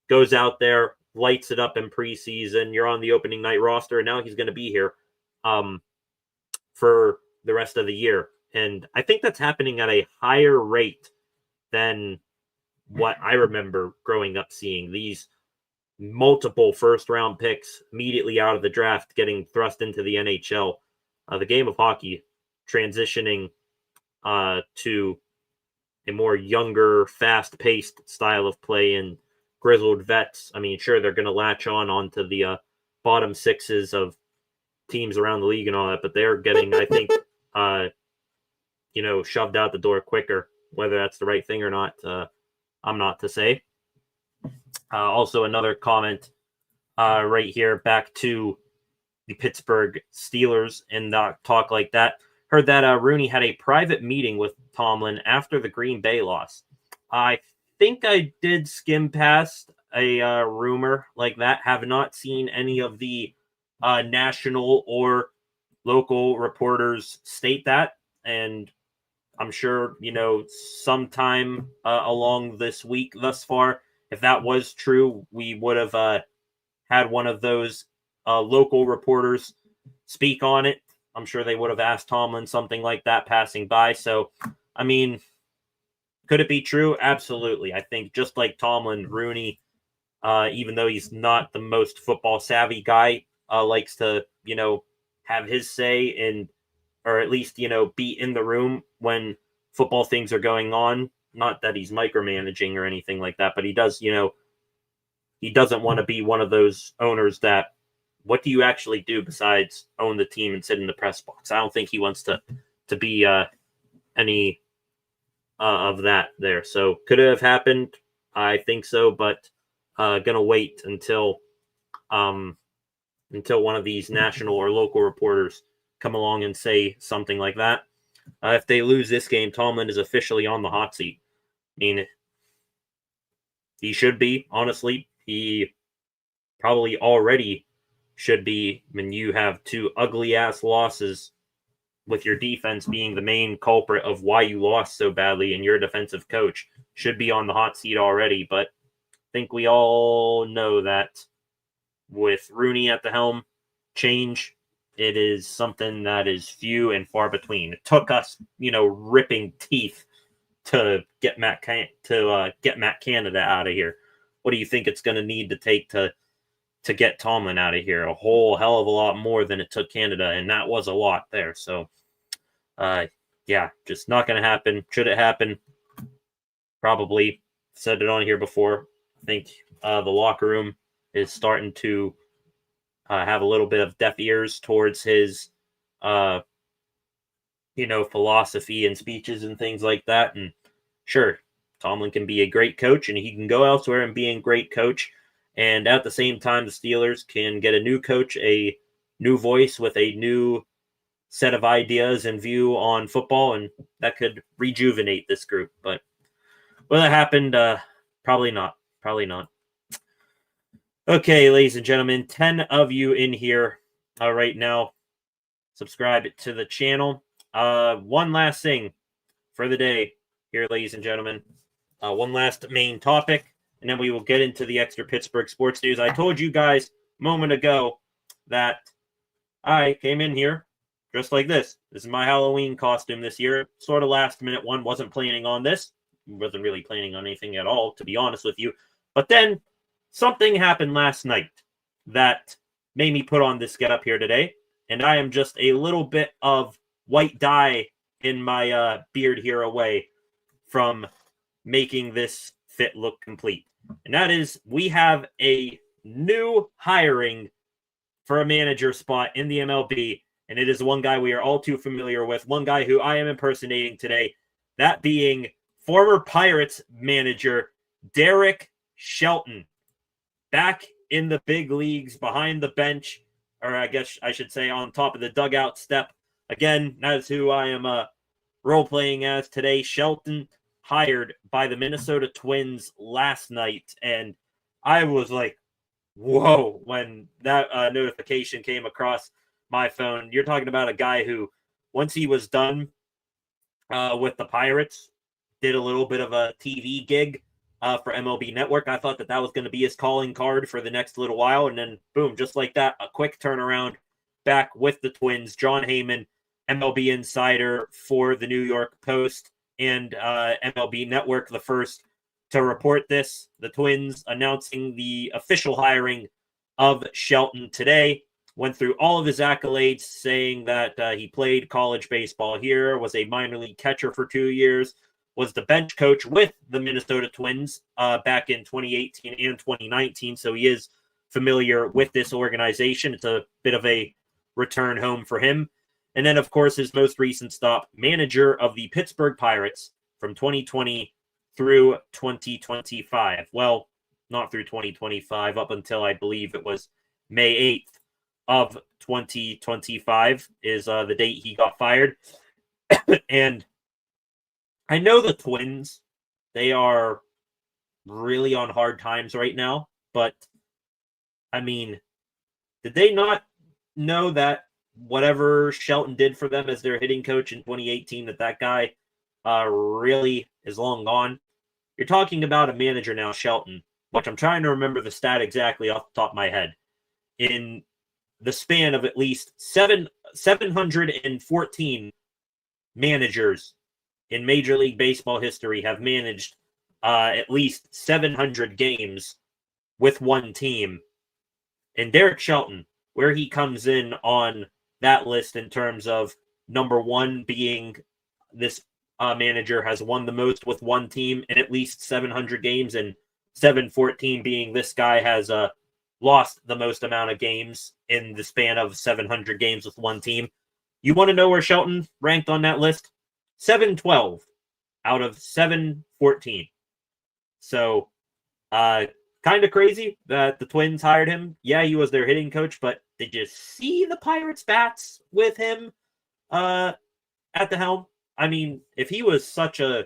Goes out there, lights it up in preseason. You're on the opening night roster, and now he's going to be here for the rest of the year. And I think that's happening at a higher rate than what I remember growing up seeing. These multiple first-round picks immediately out of the draft getting thrust into the NHL. The game of hockey transitioning to a more younger, fast-paced style of play and grizzled vets. I mean, sure, they're going to latch onto the bottom sixes of teams around the league and all that, but they're getting, I think, shoved out the door quicker. Whether that's the right thing or not, I'm not to say. Also, another comment right here back to the Pittsburgh Steelers and talk like that. Heard that Rooney had a private meeting with Tomlin after the Green Bay loss. I think I did skim past a rumor like that. Have not seen any of the national or local reporters state that. And I'm sure, sometime along this week thus far, if that was true, we would have had one of those local reporters speak on it. I'm sure they would have asked Tomlin something like that passing by. So, I mean, could it be true? Absolutely. I think just like Tomlin, Rooney, even though he's not the most football savvy guy, likes to, have his say or at least, be in the room when football things are going on. Not that he's micromanaging or anything like that, but he does, he doesn't want to be one of those owners that, what do you actually do besides own the team and sit in the press box? I don't think he wants to be any of that there. So could it have happened? I think so, but gonna wait until one of these national or local reporters come along and say something like that. If they lose this game, Tomlin is officially on the hot seat. I mean, he should be, honestly. He probably already should be when you have two ugly-ass losses with your defense being the main culprit of why you lost so badly, and you're a defensive coach. Should be on the hot seat already, but I think we all know that with Rooney at the helm, change, it is something that is few and far between. It took us, ripping teeth to get Matt Canada out of here. What do you think it's going to need to take to get Tomlin out of here? A whole hell of a lot more than it took Canada, and that was a lot there. So, just not going to happen. Should it happen? Probably. Said it on here before. I think the locker room is starting to have a little bit of deaf ears towards his, philosophy and speeches and things like that. And sure, Tomlin can be a great coach and he can go elsewhere and be a great coach. And at the same time, the Steelers can get a new coach, a new voice with a new set of ideas and view on football, and that could rejuvenate this group. But will that happened? Probably not. Probably not. Okay, ladies and gentlemen, 10 of you in here right now. Subscribe to the channel. One last thing for the day here, ladies and gentlemen. One last main topic, and then we will get into the extra Pittsburgh sports news. I told you guys a moment ago that I came in here dressed like this. This is my Halloween costume this year. Sort of last minute one. Wasn't planning on this. Wasn't really planning on anything at all, to be honest with you. But then something happened last night that made me put on this getup here today. And I am just a little bit of white dye in my beard here away from making this fit look complete. And that is, we have a new hiring for a manager spot in the MLB. And it is one guy we are all too familiar with. One guy who I am impersonating today. That being former Pirates manager Derek Shelton. Back in the big leagues, behind the bench, or I guess I should say on top of the dugout step. Again, that's who I am role-playing as today. Shelton, hired by the Minnesota Twins last night, and I was like, whoa, when that notification came across my phone. You're talking about a guy who, once he was done with the Pirates, did a little bit of a TV gig for MLB Network. I thought that was going to be his calling card for the next little while. And then, boom, just like that, a quick turnaround back with the Twins. John Heyman, MLB insider for the New York Post and MLB Network, the first to report this. The Twins announcing the official hiring of Shelton today. Went through all of his accolades, saying that he played college baseball here, was a minor league catcher for 2 years, was the bench coach with the Minnesota Twins back in 2018 and 2019. So he is familiar with this organization. It's a bit of a return home for him. And then, of course, his most recent stop, manager of the Pittsburgh Pirates from 2020 through 2025. Well, not through 2025, up until I believe it was May 8th of 2025 is the date he got fired. And I know the Twins, they are really on hard times right now, but I mean, did they not know that whatever Shelton did for them as their hitting coach in 2018, that guy really is long gone? You're talking about a manager now, Shelton, which I'm trying to remember the stat exactly off the top of my head. In the span of at least 714 managers in Major League Baseball history have managed at least 700 games with one team. And Derek Shelton, where he comes in on that list in terms of number one being this manager has won the most with one team in at least 700 games, and 714 being this guy has lost the most amount of games in the span of 700 games with one team. You want to know where Shelton ranked on that list? 712 out of 714. So, kind of crazy that the Twins hired him. Yeah, he was their hitting coach, but did you see the Pirates' bats with him at the helm? I mean, if he was such a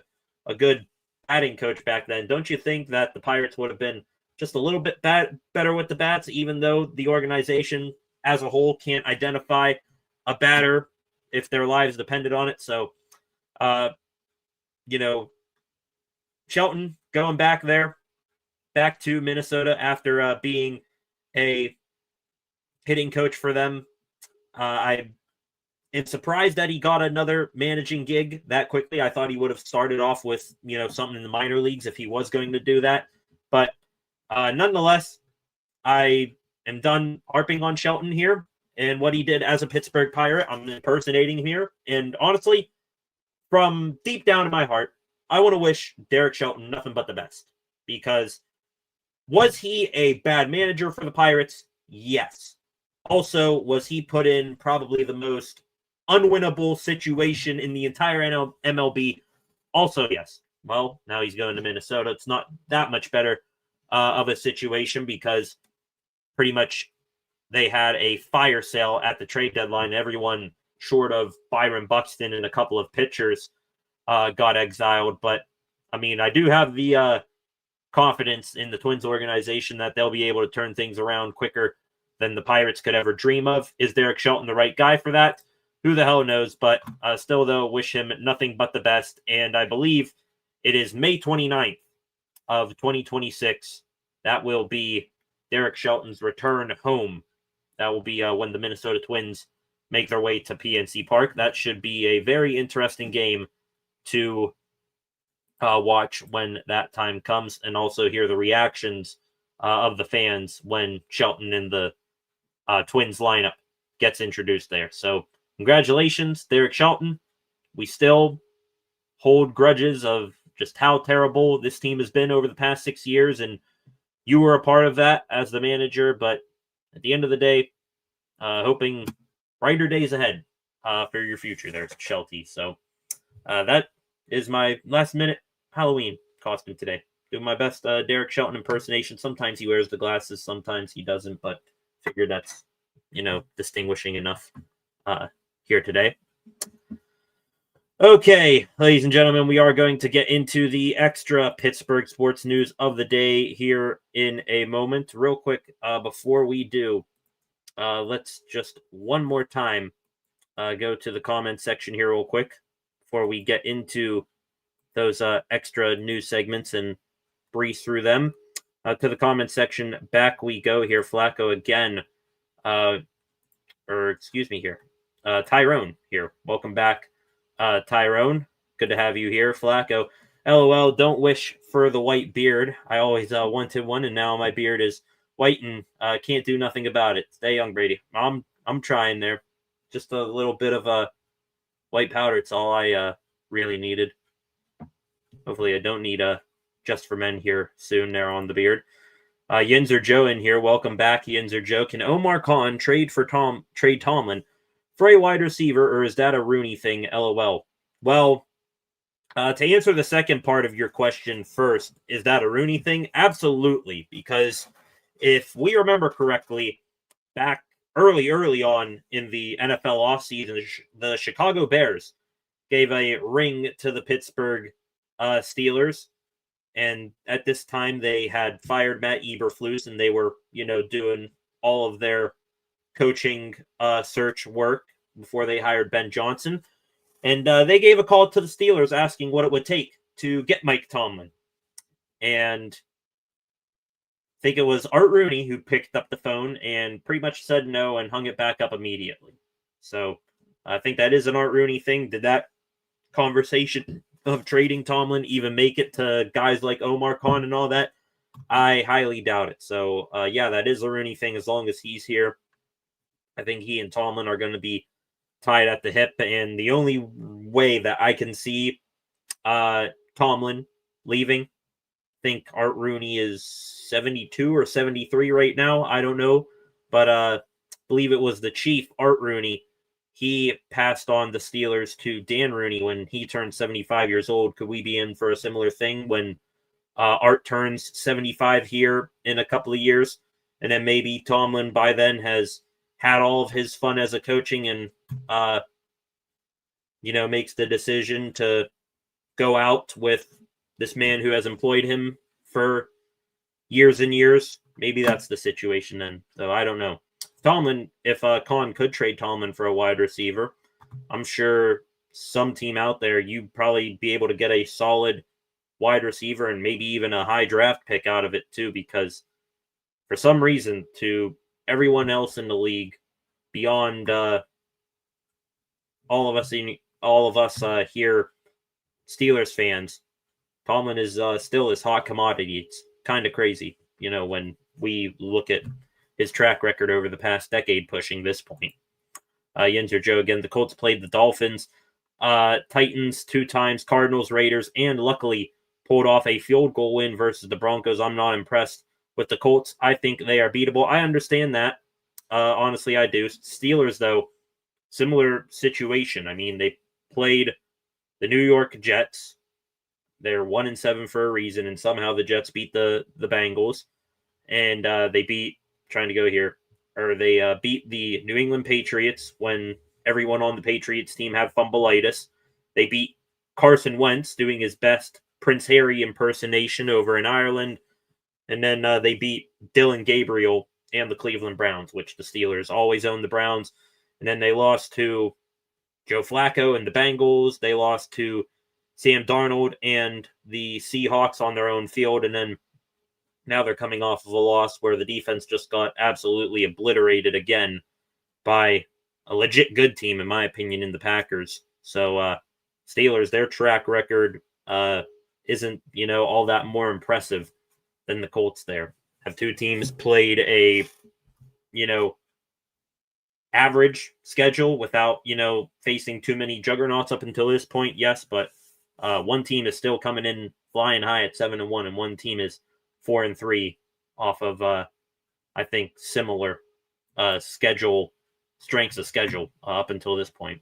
good batting coach back then, don't you think that the Pirates would have been just a little bit better with the bats, even though the organization as a whole can't identify a batter if their lives depended on it? So, Shelton going back to Minnesota after being a hitting coach for them. I am surprised that he got another managing gig that quickly. I thought he would have started off with, something in the minor leagues if he was going to do that. But nonetheless, I am done harping on Shelton here and what he did as a Pittsburgh Pirate. I'm impersonating him here. And honestly, from deep down in my heart, I want to wish Derek Shelton nothing but the best. Because was he a bad manager for the Pirates? Yes. Also, was he put in probably the most unwinnable situation in the entire MLB? Also, yes. Well, now he's going to Minnesota. It's not that much better of a situation because pretty much they had a fire sale at the trade deadline. Everyone short of Byron Buxton and a couple of pitchers got exiled. But, I mean, I do have the confidence in the Twins organization that they'll be able to turn things around quicker than the Pirates could ever dream of. Is Derek Shelton the right guy for that? Who the hell knows? But still, though, wish him nothing but the best. And I believe it is May 29th of 2026. That will be Derek Shelton's return home. That will be when the Minnesota Twins make their way to PNC Park. That should be a very interesting game to watch when that time comes, and also hear the reactions of the fans when Shelton in the Twins lineup gets introduced there. So congratulations, Derek Shelton. We still hold grudges of just how terrible this team has been over the past 6 years, and you were a part of that as the manager, but at the end of the day, hoping brighter days ahead for your future there, Shelty. So that is my last minute Halloween costume today. Doing my best Derek Shelton impersonation. Sometimes he wears the glasses, sometimes he doesn't, but figured that's, distinguishing enough here today. Okay, ladies and gentlemen, we are going to get into the extra Pittsburgh sports news of the day here in a moment. Real quick, before we do, let's just one more time go to the comment section here real quick before we get into those extra news segments and breeze through them. To the comment section, back we go here. Flacco again, Tyrone here. Welcome back, Tyrone. Good to have you here, Flacco. LOL, don't wish for the white beard. I always wanted one, and now my beard is white and can't do nothing about it. Stay young, Brady. I'm trying there. Just a little bit of white powder. It's all I really needed. Hopefully I don't need a Just for Men here soon there on the beard. Yinzer Joe in here. Welcome back, Yinzer Joe. Can Omar Khan trade Tomlin for a wide receiver, or is that a Rooney thing? LOL. Well, to answer the second part of your question first, is that a Rooney thing? Absolutely, because if we remember correctly, back early on in the NFL offseason, the Chicago Bears gave a ring to the Pittsburgh Steelers, and at this time they had fired Matt Eberflus, and they were, doing all of their coaching search work before they hired Ben Johnson. And they gave a call to the Steelers asking what it would take to get Mike Tomlin. And I think it was Art Rooney who picked up the phone and pretty much said no and hung it back up immediately. So I think that is an Art Rooney thing. Did that conversation of trading Tomlin even make it to guys like Omar Khan and all that? I highly doubt it. So, yeah, that is a Rooney thing as long as he's here. I think he and Tomlin are going to be tied at the hip, and the only way that I can see Tomlin leaving, I think Art Rooney is 72 or 73 right now. I don't know, but I believe it was the Chief, Art Rooney. He passed on the Steelers to Dan Rooney when he turned 75 years old. Could we be in for a similar thing when Art turns 75 here in a couple of years? And then maybe Tomlin by then has had all of his fun as a coaching and, makes the decision to go out with this man who has employed him for years and years. Maybe that's the situation then. So I don't know. Tomlin, if Khan could trade Tomlin for a wide receiver, I'm sure some team out there, you'd probably be able to get a solid wide receiver and maybe even a high draft pick out of it too, because for some reason, to everyone else in the league, beyond all of us here, Steelers fans, Tomlin is still his hot commodity. It's kind of crazy, when we look at his track record over the past decade pushing this point. Yinzer Joe again. The Colts played the Dolphins, Titans 2 times, Cardinals, Raiders, and luckily pulled off a field goal win versus the Broncos. I'm not impressed with the Colts. I think they are beatable. I understand that. Honestly, I do. Steelers, though, similar situation. I mean, they played the New York Jets. They're 1-7 for a reason, and somehow the Jets beat the Bengals. And they beat the New England Patriots when everyone on the Patriots team have fumbleitis. They beat Carson Wentz doing his best Prince Harry impersonation over in Ireland. And then they beat Dylan Gabriel and the Cleveland Browns, which the Steelers always own the Browns. And then they lost to Joe Flacco and the Bengals. They lost to Sam Darnold and the Seahawks on their own field. And then now they're coming off of a loss where the defense just got absolutely obliterated again by a legit good team, in my opinion, in the Packers. So Steelers, their track record isn't, all that more impressive than the Colts there. Have two teams played a, average schedule without, facing too many juggernauts up until this point? Yes, but one team is still coming in flying high at 7-1, and one team is 4-3 off of, I think, similar strengths of schedule up until this point.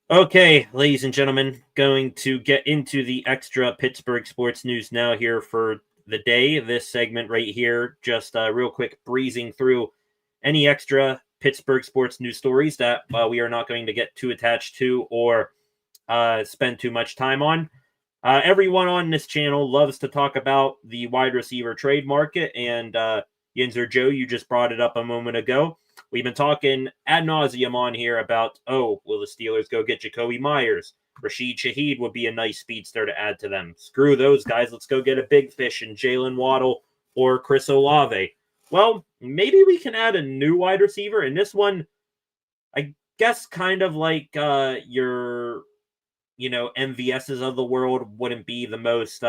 Okay, ladies and gentlemen, going to get into the extra Pittsburgh sports news now here for the day. This segment right here, just real quick breezing through any extra Pittsburgh sports news stories that we are not going to get too attached to or spend too much time on. Everyone on this channel loves to talk about the wide receiver trade market, and Yinzer Joe, you just brought it up a moment ago. We've been talking ad nauseum on here about, will the Steelers go get Jacoby Myers? Rashid Shaheed would be a nice speedster to add to them. Screw those guys. Let's go get a big fish in Jalen Waddle or Chris Olave. Well, maybe we can add a new wide receiver. And this one, I guess kind of like your, MVSs of the world wouldn't be the most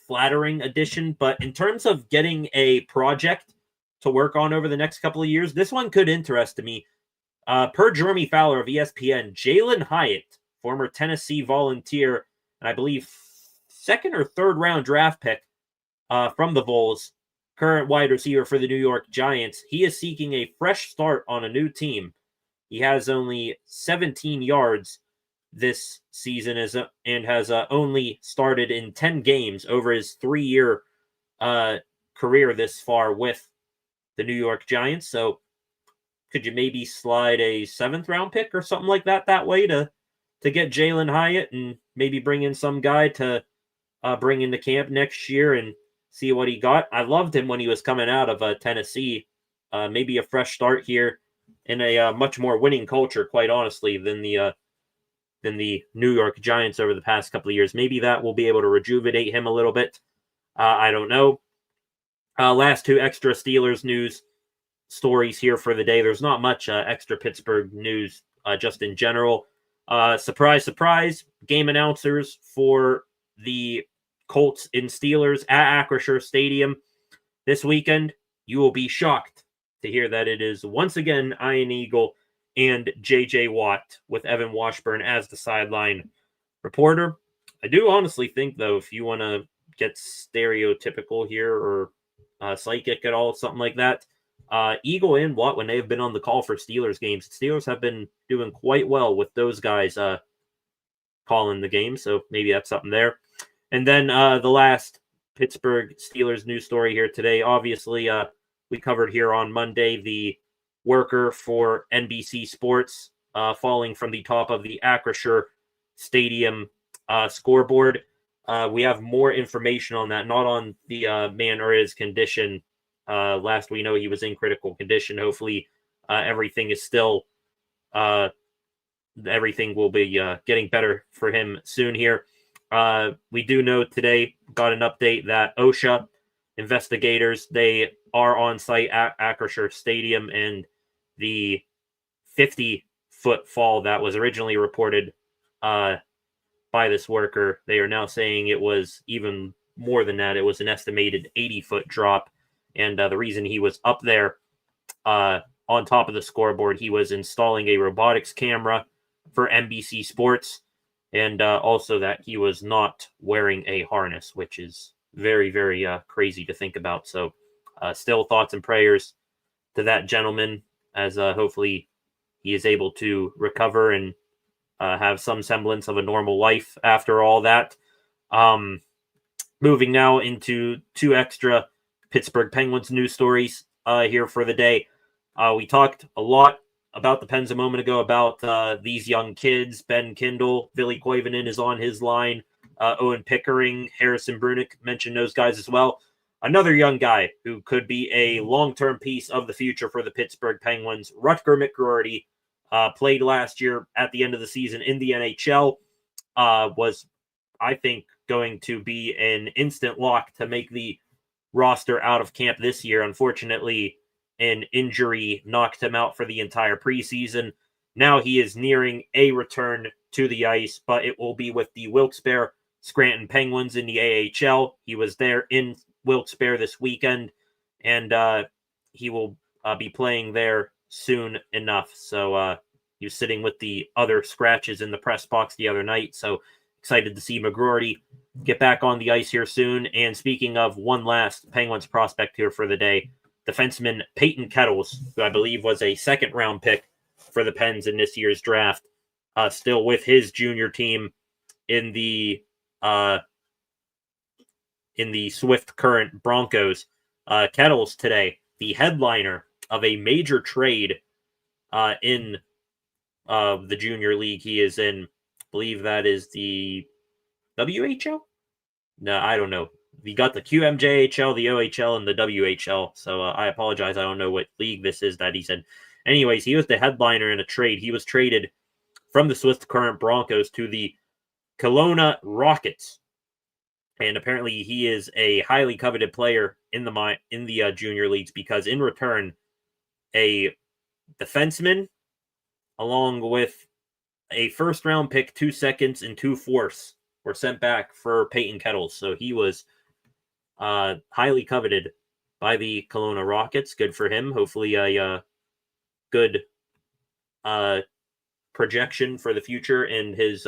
flattering addition. But in terms of getting a project to work on over the next couple of years, this one could interest me. Per Jeremy Fowler of ESPN, Jalen Hyatt, former Tennessee Volunteer, and I believe second or third round draft pick from the Vols, current wide receiver for the New York Giants, he is seeking a fresh start on a new team. He has only 17 yards this season and has only started in 10 games over his 3-year career this far with the New York Giants. So could you maybe slide a 7th round pick or something like that way to get Jalen Hyatt and maybe bring in some guy to bring into camp next year and see what he got? I loved him when he was coming out of Tennessee. Maybe a fresh start here in a much more winning culture, quite honestly, than the New York Giants over the past couple of years. Maybe that will be able to rejuvenate him a little bit. I don't know. Last two extra Steelers news stories here for the day. There's not much extra Pittsburgh news just in general. Surprise, surprise, game announcers for the Colts and Steelers at Acrisure Stadium this weekend. You will be shocked to hear that it is once again Ian Eagle and J.J. Watt with Evan Washburn as the sideline reporter. I do honestly think, though, if you want to get stereotypical here or psychic at all, something like that, Eagle and Watt, when they have been on the call for Steelers games, Steelers have been doing quite well with those guys calling the game. So maybe that's something there. And then the last Pittsburgh Steelers news story here today. Obviously, we covered here on Monday the worker for NBC Sports falling from the top of the Acrisure Stadium scoreboard. We have more information on that, not on the man or his condition. Last we know, he was in critical condition. Hopefully, everything is still, everything will be getting better for him soon here. We do know today, got an update that OSHA investigators, they are on site at Acrisure Stadium, and the 50-foot fall that was originally reported by this worker, they are now saying it was even more than that. It was an estimated 80-foot drop. And the reason he was up there on top of the scoreboard, he was installing a robotics camera for NBC Sports, and also that he was not wearing a harness, which is very, very crazy to think about. So still thoughts and prayers to that gentleman as hopefully he is able to recover and have some semblance of a normal life after all that. Moving now into two extra Pittsburgh Penguins news stories here for the day. We talked a lot about the Pens a moment ago about these young kids. Ben Kindel, Billy Koivunen is on his line. Owen Pickering, Harrison Brunick, mentioned those guys as well. Another young guy who could be a long-term piece of the future for the Pittsburgh Penguins, Rutger McGroarty, played last year at the end of the season in the NHL, was, I think, going to be an instant lock to make the roster out of camp this year. Unfortunately, an injury knocked him out for the entire preseason. Now he is nearing a return to the ice, but it will be with the Wilkes-Barre Scranton Penguins in the AHL. He was there in Wilkes-Barre this weekend, and he will be playing there soon enough. So he was sitting with the other scratches in the press box the other night, so excited to see McGroarty get back on the ice here soon. And speaking of one last Penguins prospect here for the day, defenseman Peyton Kettles, who I believe was a second-round pick for the Pens in this year's draft, still with his junior team in the Swift Current Broncos. Kettles today, the headliner of a major trade in the junior league he is in. I believe that is the WHL? No, I don't know. We got the QMJHL, the OHL, and the WHL. So I apologize. I don't know what league this is that he's in. Anyways, he was the headliner in a trade. He was traded from the Swift Current Broncos to the Kelowna Rockets. And apparently he is a highly coveted player in the junior leagues, because in return, a defenseman along with a first-round pick, 2 seconds, and 2 fourths were sent back for Peyton Kettles. So he was highly coveted by the Kelowna Rockets. Good for him. Hopefully a good projection for the future in his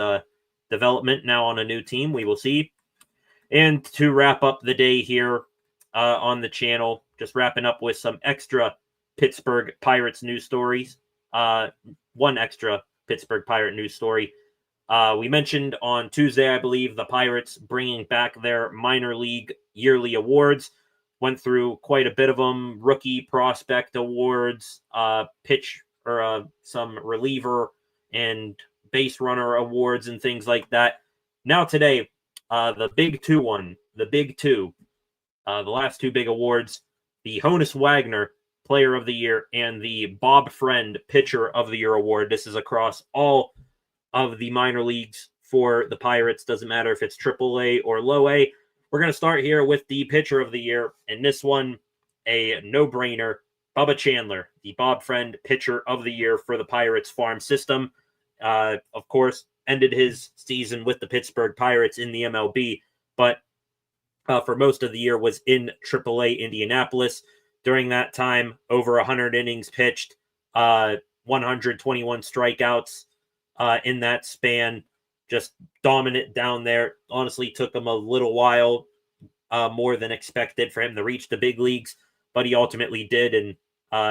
development now on a new team. We will see. And to wrap up the day here on the channel, just wrapping up with some extra Pittsburgh Pirates news stories. One extra Pittsburgh Pirate news story. We mentioned on Tuesday, I believe, the Pirates bringing back their minor league yearly awards. Went through quite a bit of them. Rookie prospect awards, pitch or some reliever and base runner awards and things like that. Now today, the big two, the last two big awards, the Honus Wagner Player of the Year and the Bob Friend Pitcher of the Year award. This is across all of the minor leagues for the Pirates. Doesn't matter if it's AAA or low A. We're going to start here with the Pitcher of the Year, and this one, a no-brainer. Bubba Chandler, the Bob Friend Pitcher of the Year for the Pirates farm system. Of course, ended his season with the Pittsburgh Pirates in the MLB, but for most of the year was in AAA Indianapolis. During that time, over 100 innings pitched, 121 strikeouts in that span. Just dominant down there. Honestly, took him a little while, more than expected, for him to reach the big leagues, but he ultimately did, and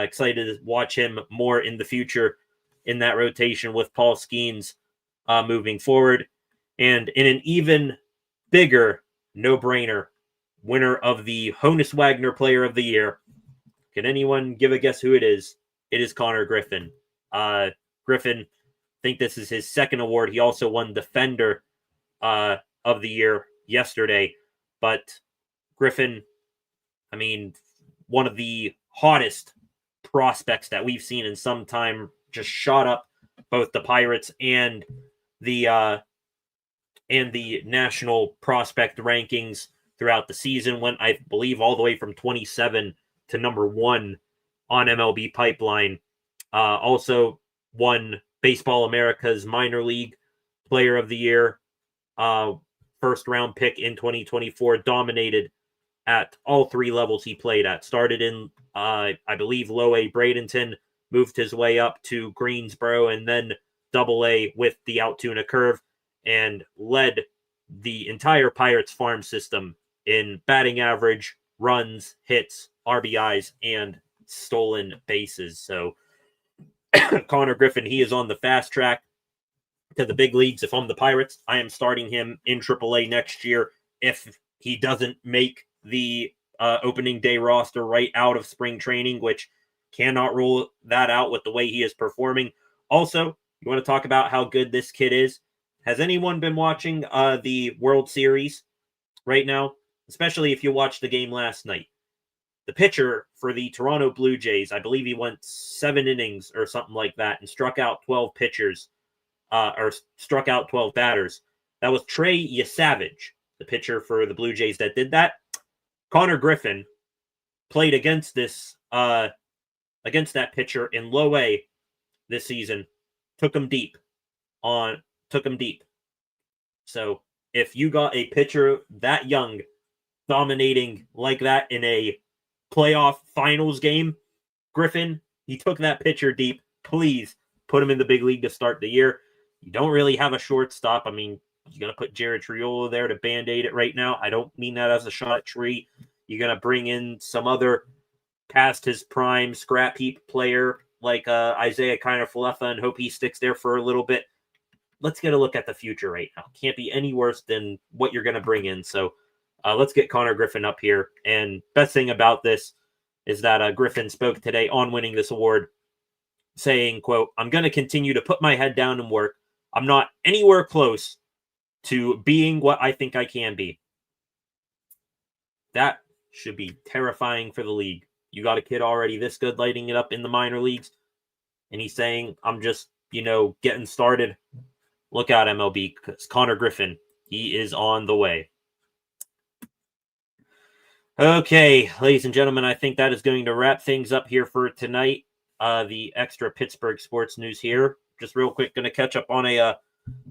excited to watch him more in the future in that rotation with Paul Skeens moving forward. And in an even bigger no-brainer, winner of the Honus Wagner Player of the Year. Can anyone give a guess who it is? It is Connor Griffin. Griffin, I think this is his second award. He also won Defender of the Year yesterday. But Griffin, I mean, one of the hottest prospects that we've seen in some time, just shot up both the Pirates and the national prospect rankings throughout the season. Went, I believe, all the way from 27 to number 1 on MLB Pipeline. Also won Baseball America's Minor League Player of the Year. First round pick in 2024. Dominated at all 3 levels he played at. Started in, I believe, low A Bradenton. Moved his way up to Greensboro and then double A with the Altoona Curve. And led the entire Pirates farm system in batting average, runs, hits, RBIs, and stolen bases. So Connor Griffin, he is on the fast track to the big leagues. If I'm the Pirates, I am starting him in AAA next year if he doesn't make the opening day roster right out of spring training, which Cannot rule that out with the way he is performing. Also, you want to talk about how good this kid is? Has anyone been watching the World Series right now? Especially if you watched the game last night. The pitcher for the Toronto Blue Jays, I believe he went 7 innings or something like that and struck out 12 pitchers, or struck out 12 batters. That was Trey Yesavage, the pitcher for the Blue Jays that did that. Connor Griffin played against that pitcher in low A this season. Took him deep. So if you got a pitcher that young dominating like that in a playoff finals game, Griffin, he took that pitcher deep. Please put him in the big league to start the year. You don't really have a shortstop. I mean, you're going to put Jared Triolo there to Band-Aid it right now. I don't mean that as a shot at Tree. You're going to bring in some other past his prime scrap heap player like Isaiah Kiner-Falefa and hope he sticks there for a little bit. Let's get a look at the future right now. Can't be any worse than what you're going to bring in. So let's get Connor Griffin up here. And best thing about this is that Griffin spoke today on winning this award, saying, quote, "I'm going to continue to put my head down and work. I'm not anywhere close to being what I think I can be." That should be terrifying for the league. You got a kid already this good lighting it up in the minor leagues, and he's saying, I'm just, getting started. Look out, MLB, because Connor Griffin, he is on the way. Okay, ladies and gentlemen, I think that is going to wrap things up here for tonight. The extra Pittsburgh sports news here. Just real quick, going to catch up on a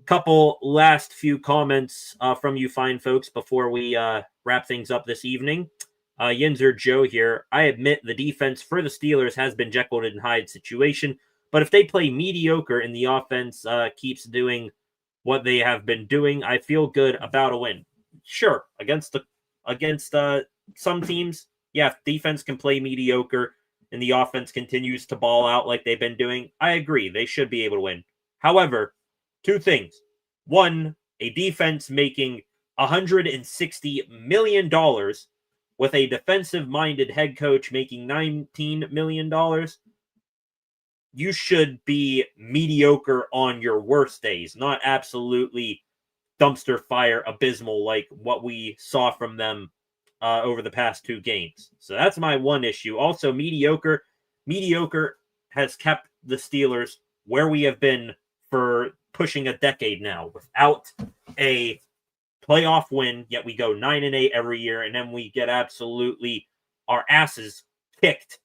couple last few comments from you fine folks before we wrap things up this evening. Yinzer Joe here. "I admit the defense for the Steelers has been Jekyll and Hyde situation, but if they play mediocre and the offense keeps doing what they have been doing, I feel good about a win." Sure, against some teams, yeah, if defense can play mediocre and the offense continues to ball out like they've been doing, I agree. They should be able to win. However, two things. One, a defense making $160 million with a defensive-minded head coach making $19 million, you should be mediocre on your worst days, not absolutely dumpster fire abysmal like what we saw from them over the past 2 games. So that's my one issue. Also, mediocre has kept the Steelers where we have been for pushing a decade now without a playoff win, yet we go 9-8 every year, and then we get absolutely our asses kicked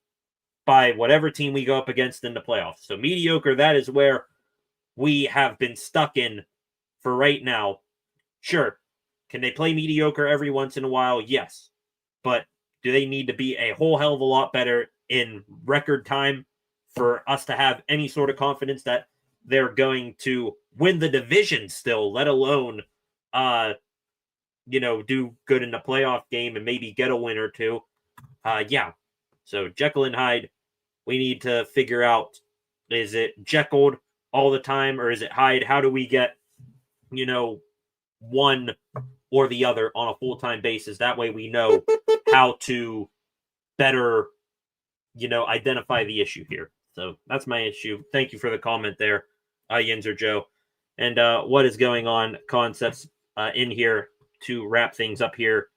by whatever team we go up against in the playoffs. So mediocre, that is where we have been stuck in for right now. Sure, can they play mediocre every once in a while? Yes. But do they need to be a whole hell of a lot better in record time for us to have any sort of confidence that they're going to win the division still, let alone do good in the playoff game and maybe get a win or two? Yeah. So Jekyll and Hyde, we need to figure out, is it Jekyll all the time or is it Hyde? How do we get, one or the other on a full-time basis? That way we know how to better, identify the issue here. So that's my issue. Thank you for the comment there, Yinzer Joe. And what is going on, Concepts, in here to wrap things up here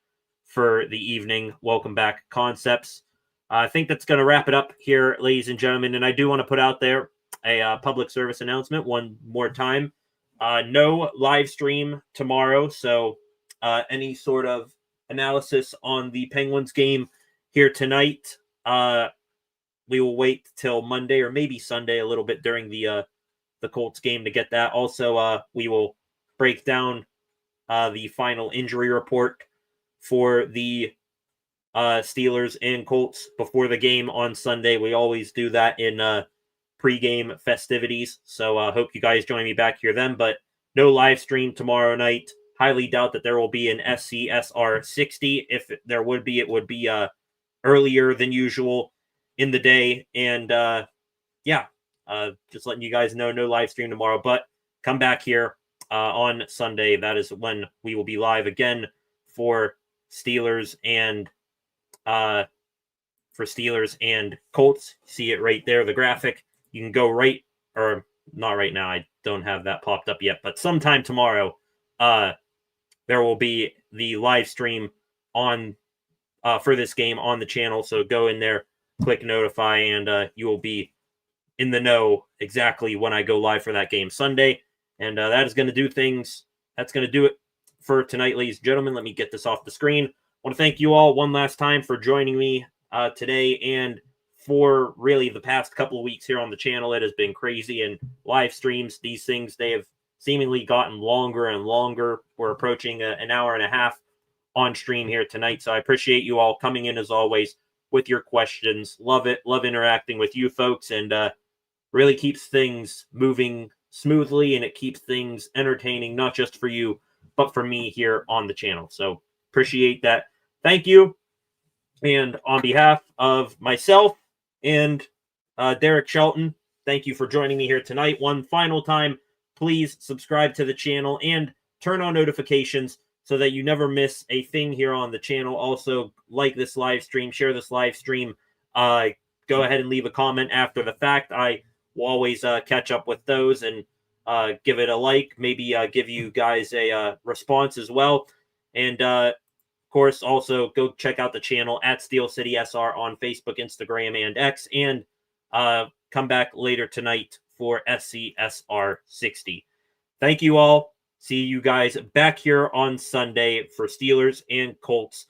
for the evening. Welcome back, Concepts. I think that's going to wrap it up here, ladies and gentlemen. And I do want to put out there a public service announcement one more time. No live stream tomorrow. So any sort of analysis on the Penguins game here tonight, we will wait till Monday or maybe Sunday a little bit during the Colts game to get that. Also, we will break down the final injury report for the Steelers and Colts before the game on Sunday. We always do that in pregame festivities. So I hope you guys join me back here then. But no live stream tomorrow night. Highly doubt that there will be an SCSR 60. If there would be, it would be earlier than usual in the day. And just letting you guys know, no live stream tomorrow. But come back here on Sunday. That is when we will be live again for Steelers and for Steelers and Colts. See it right there, the graphic. You can go right, or not right now. I don't have that popped up yet, but sometime tomorrow, there will be the live stream on for this game on the channel. So go in there, click notify, and you will be in the know exactly when I go live for that game Sunday. And that is going to do things. That's going to do it for tonight, ladies and gentlemen. Let me get this off the screen. I want to thank you all one last time for joining me today and for really the past couple of weeks here on the channel. It has been crazy, and live streams, these things, they have seemingly gotten longer and longer. We're approaching an hour and a half on stream here tonight, so I appreciate you all coming in as always with your questions. Love it. Love interacting with you folks, and really keeps things moving smoothly, and it keeps things entertaining, not just for you, but for me here on the channel. So appreciate that. Thank you. And on behalf of myself and Derek Shelton, thank you for joining me here tonight. One final time, please subscribe to the channel and turn on notifications so that you never miss a thing here on the channel. Also, like this live stream, share this live stream. Go ahead and leave a comment after the fact. I will always catch up with those and give it a like, maybe give you guys a response as well. And of course, also go check out the channel at Steel City SR on Facebook, Instagram, and X, and come back later tonight for SCSR 60. Thank you all. See you guys back here on Sunday for Steelers and Colts.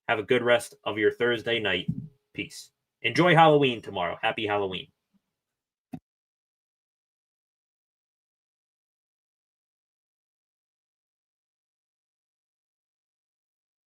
Have a good rest of your Thursday night. Peace. Enjoy Halloween tomorrow. Happy Halloween.